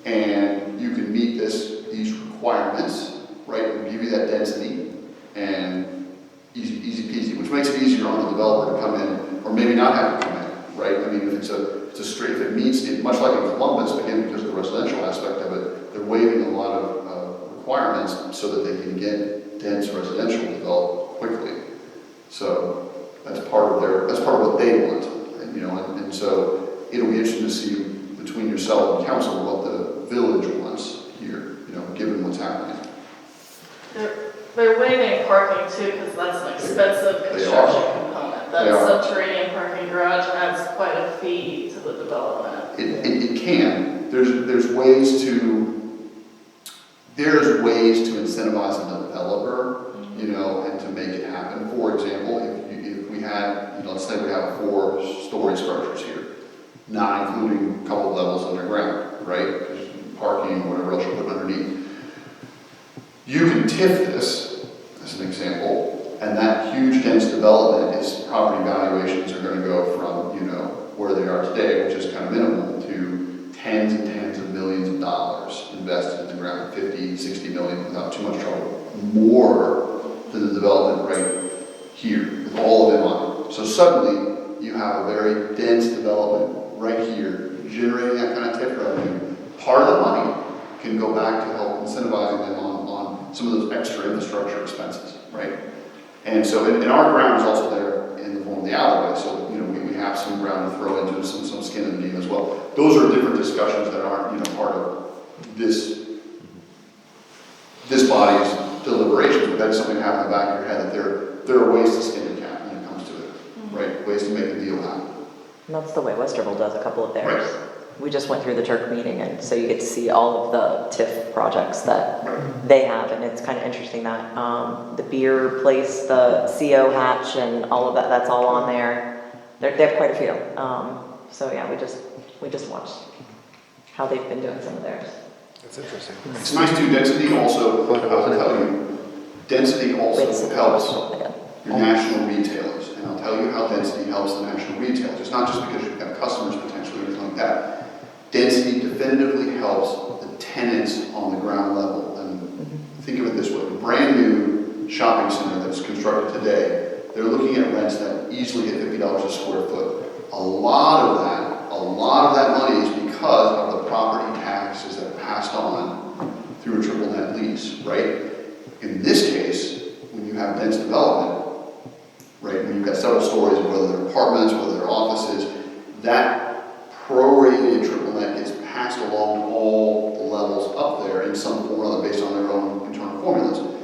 S7: and you can meet these requirements, right? We'll give you that density, and easy peasy, which makes it easier on the developer to come in, or maybe not have to come in, right? I mean, if it's a straight, if it meets it, much like in Columbus, again, because of the residential aspect of it, they're waiving a lot of requirements so that they can get dense residential developed quickly. So that's part of what they want, you know, and so it'll be interesting to see between yourself and council what the village wants here, you know, given what's happening.
S6: They're waiving parking too, because that's an expensive construction component. That subterranean parking garage adds quite a fee to the development.
S7: It can. There's ways to incentivize a developer, you know, and to make it happen. For example, if we had, you know, let's say we have 4-story structures here, not including a couple of levels underground, right? Parking, whatever else you put underneath. You can TIF this, as an example, and that huge dense development is property valuations are going to go from, you know, where they are today, which is kind of minimal, to tens and tens of millions of dollars invested in the ground, 50, 60 million without too much trouble. More than the development right here, with all of it on. So suddenly, you have a very dense development right here, generating that kind of TIF revenue. Part of the money can go back to help incentivizing them on some of those extra infrastructure expenses, right? And so, and our ground is also there in the form of the alleyway, so, you know, we have some ground to throw into some skin in the game as well. Those are different discussions that aren't, you know, part of this body's deliberations, but that's something to have in the back of your head, that there are ways to skin the cat when it comes to it. ways to make the deal happen.
S1: And that's the way Westerville does a couple of theirs.
S7: Right.
S1: We just went through the Turk meeting, and so you get to see all of the TIF projects that they have, and it's kind of interesting that the beer place, the CO Hatch, and all of that, that's all on there. They have quite a few. So yeah, we just watched how they've been doing some of theirs.
S9: That's interesting.
S7: It's nice too, density also, I will tell you, density also helps your national retailers. And I'll tell you how density helps the national retailers. It's not just because you've got customers potentially or anything like that. Density definitively helps the tenants on the ground level. And think of it this way, a brand new shopping center that's constructed today, they're looking at rents that easily hit $50 a square foot. A lot of that money is because of the property taxes that are passed on through a triple net lease, right? In this case, when you have dense development, right, when you've got several stories, whether they're apartments, whether they're offices, that prorated triple net gets passed along all the levels up there in some form or other based on their own internal formulas.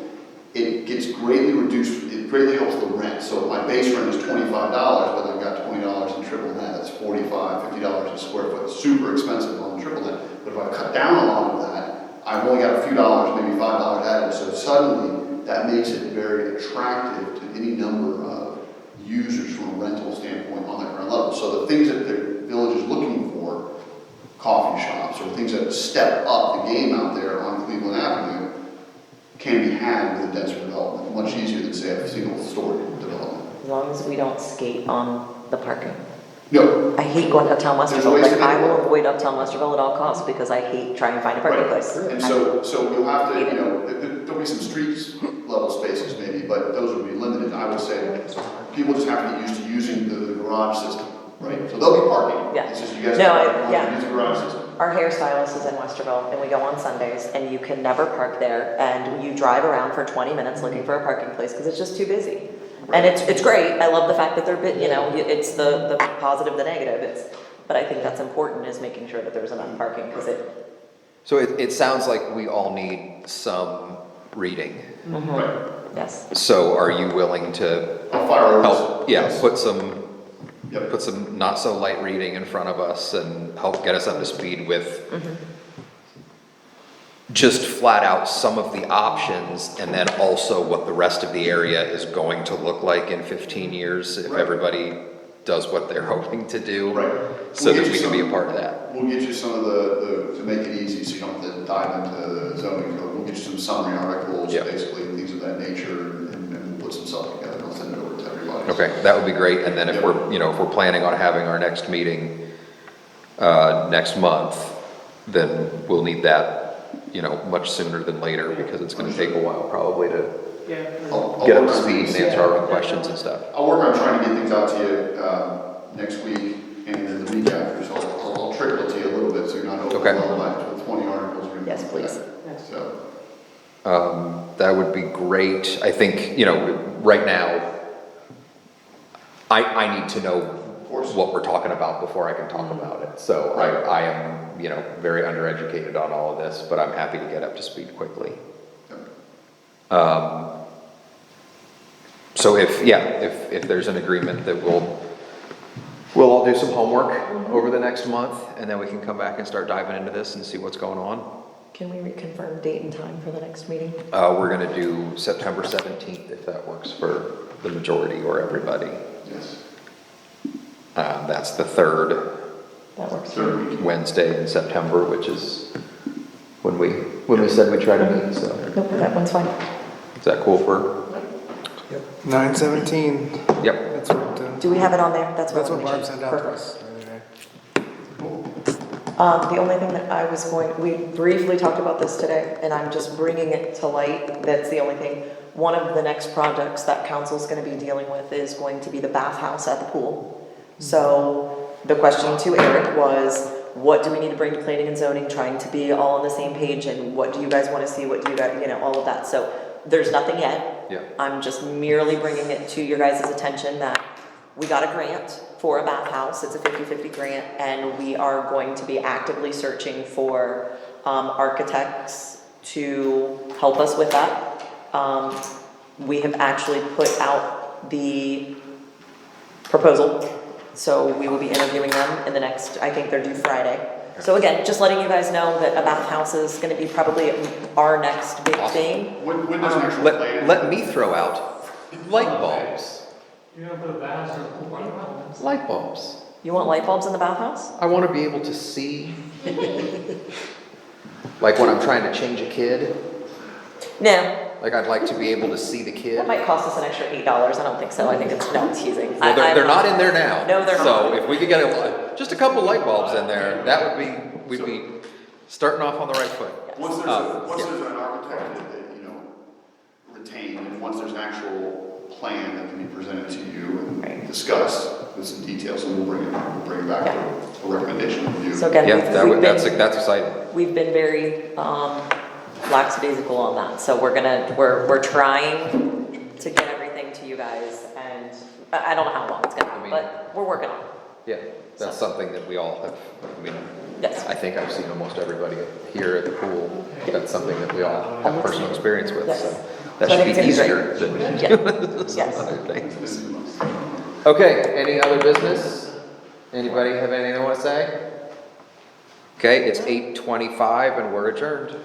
S7: It gets greatly reduced, it greatly helps the rent. So if my base rent is $25, but I've got $20 in triple net, that's $45, $50 a square foot. It's super expensive on the triple net. But if I cut down a lot of that, I've only got a few dollars, maybe $5 added. So suddenly that makes it very attractive to any number of users from a rental standpoint on that ground level. So the things that the village is looking for, coffee shops or things that step up the game out there on Cleveland Avenue, can be had with a denser development, much easier than say a single-story development.
S1: As long as we don't skate on the parking.
S7: No.
S1: I hate going uptown
S7: There's
S1: Westerville.
S7: ways to
S1: Like, I
S7: make it
S1: will
S7: work.
S1: avoid uptown Westerville at all costs because I hate trying to find a parking
S7: Right.
S1: place.
S7: And so you'll have to, there'll be some streets level spaces maybe, but those will be limited. I would say people just have to get used to using the garage system, right? So there'll be parking.
S1: Yeah.
S7: It's just you guys
S1: No,
S7: have to
S1: yeah.
S7: use the garage system.
S1: Our hairstylist is in Westerville, and we go on Sundays, and you can never park there, and you drive around for 20 minutes looking for a parking place because it's just too busy. And it's great. I love the fact that they're, it's the positive, the negative. But I think that's important, is making sure that there's enough parking because
S3: So it sounds like we all need some reading.
S7: Right.
S1: Yes.
S3: So are you willing to
S7: I'll fire over
S3: help,
S7: this.
S3: put some
S7: Yep.
S3: put some not so light reading in front of us and help get us up to speed with just flat out some of the options, and then also what the rest of the area is going to look like in 15 years if
S7: Right.
S3: everybody does what they're hoping to do.
S7: Right.
S3: So
S7: We'll
S3: that
S7: get
S3: we
S7: you
S3: can be a
S7: some-
S3: part of that.
S7: We'll get you some of to make it easy so you don't have to dive into the zoning code. We'll get you some summary articles,
S3: Yep.
S7: basically, and things of that nature, and we'll put some stuff together and I'll send it over to everybody.
S3: Okay, that would be great. And then if
S7: Yep.
S3: we're planning on having our next meeting next month, then we'll need that, much sooner than later, because it's gonna take a while probably to
S5: Yeah.
S7: I'll
S3: get up
S7: work
S3: to
S7: on
S3: speed and answer our own questions and stuff.
S7: I'll work on trying to get things out to you next week and then the week after, so I'll trickle it to you a little bit so you're not overwhelmed by 20 articles or anything.
S1: Yes,
S7: like
S1: please.
S7: that. So,
S3: That would be great. I think, right now, I need to know
S7: course.
S3: what we're talking about before I can talk about it. So
S7: Right.
S3: I am, very undereducated on all of this, but I'm happy to get up to speed quickly.
S7: Yep.
S3: So if there's an agreement that we'll all do some homework over the next month, and then we can come back and start diving into this and see what's going on.
S1: Can we reconfirm date and time for the next meeting?
S3: We're gonna do September 17th, if that works for the majority or everybody.
S7: Yes.
S3: That's the third
S1: That works.
S7: Third week.
S3: Wednesday in September, which is when we said we'd try to meet, so.
S1: Nope, that one's fine.
S3: Is that cool for?
S9: 9/17.
S3: Yep.
S9: That's what,
S1: Do we have it on there? That's
S9: that's
S1: what
S9: what
S1: I
S9: Barb
S1: wanna make
S9: sent
S1: sure.
S9: out to
S1: Perfect.
S9: us.
S1: The only thing that I was we briefly talked about this today, and I'm just bringing it to light. That's the only thing. One of the next projects that council's gonna be dealing with is going to be the bathhouse at the pool. So the question to Eric was, what do we need to bring to planning and zoning, trying to be all on the same page, and what do you guys wanna see, what do you guys, all of that. So there's nothing yet.
S3: Yeah.
S1: I'm just merely bringing it to your guys' attention that we got a grant for a bathhouse. It's a 50-50 grant, and we are going to be actively searching for architects to help us with that. We have actually put out the proposal. So we will be interviewing them in the next, I think they're due Friday. So again, just letting you guys know that a bathhouse is gonna be probably our next big thing.
S7: When there's an actual plan.
S3: Let me throw out light bulbs.
S2: You're gonna put a bath or a pool in it?
S3: Light bulbs.
S1: You want light bulbs in the bathhouse?
S3: I want to be able to see, like when I'm trying to change a kid,
S1: No,
S3: like I'd like to be able to see the
S1: that
S3: kid.
S1: might cost us an extra $8. I don't think so. I think it's, no, it's teasing.
S3: Well, they're not in there now.
S1: No, they're
S3: So
S1: not.
S3: if we could get just a couple light bulbs in there, that would be, we'd be starting off on the right foot.
S7: Once there's,
S3: Yeah.
S7: there's an architect that, retained, and once there's an actual plan that can be presented to you and
S1: Right.
S7: discussed with some details, and we'll bring it back to a recommendation of you.
S1: So again,
S3: Yeah,
S1: we've
S3: that's
S1: been,
S3: exciting.
S1: we've been very, lackadaisical on that. So we're trying to get everything to you guys, and I don't know how long it's gonna be, but we're working on it.
S3: Yeah, that's something that we all have, I mean,
S1: Yes.
S3: I think I've seen almost everybody here at the pool. That's something that we all have personal experience with,
S1: Yes.
S3: so that
S1: So I
S3: should
S1: think
S3: be
S1: it's gonna
S3: easier than
S1: Yeah.
S3: some
S1: Yes.
S3: other things. Okay, any other business? Anybody have anything they want to say? Okay, it's 8:25 and we're adjourned.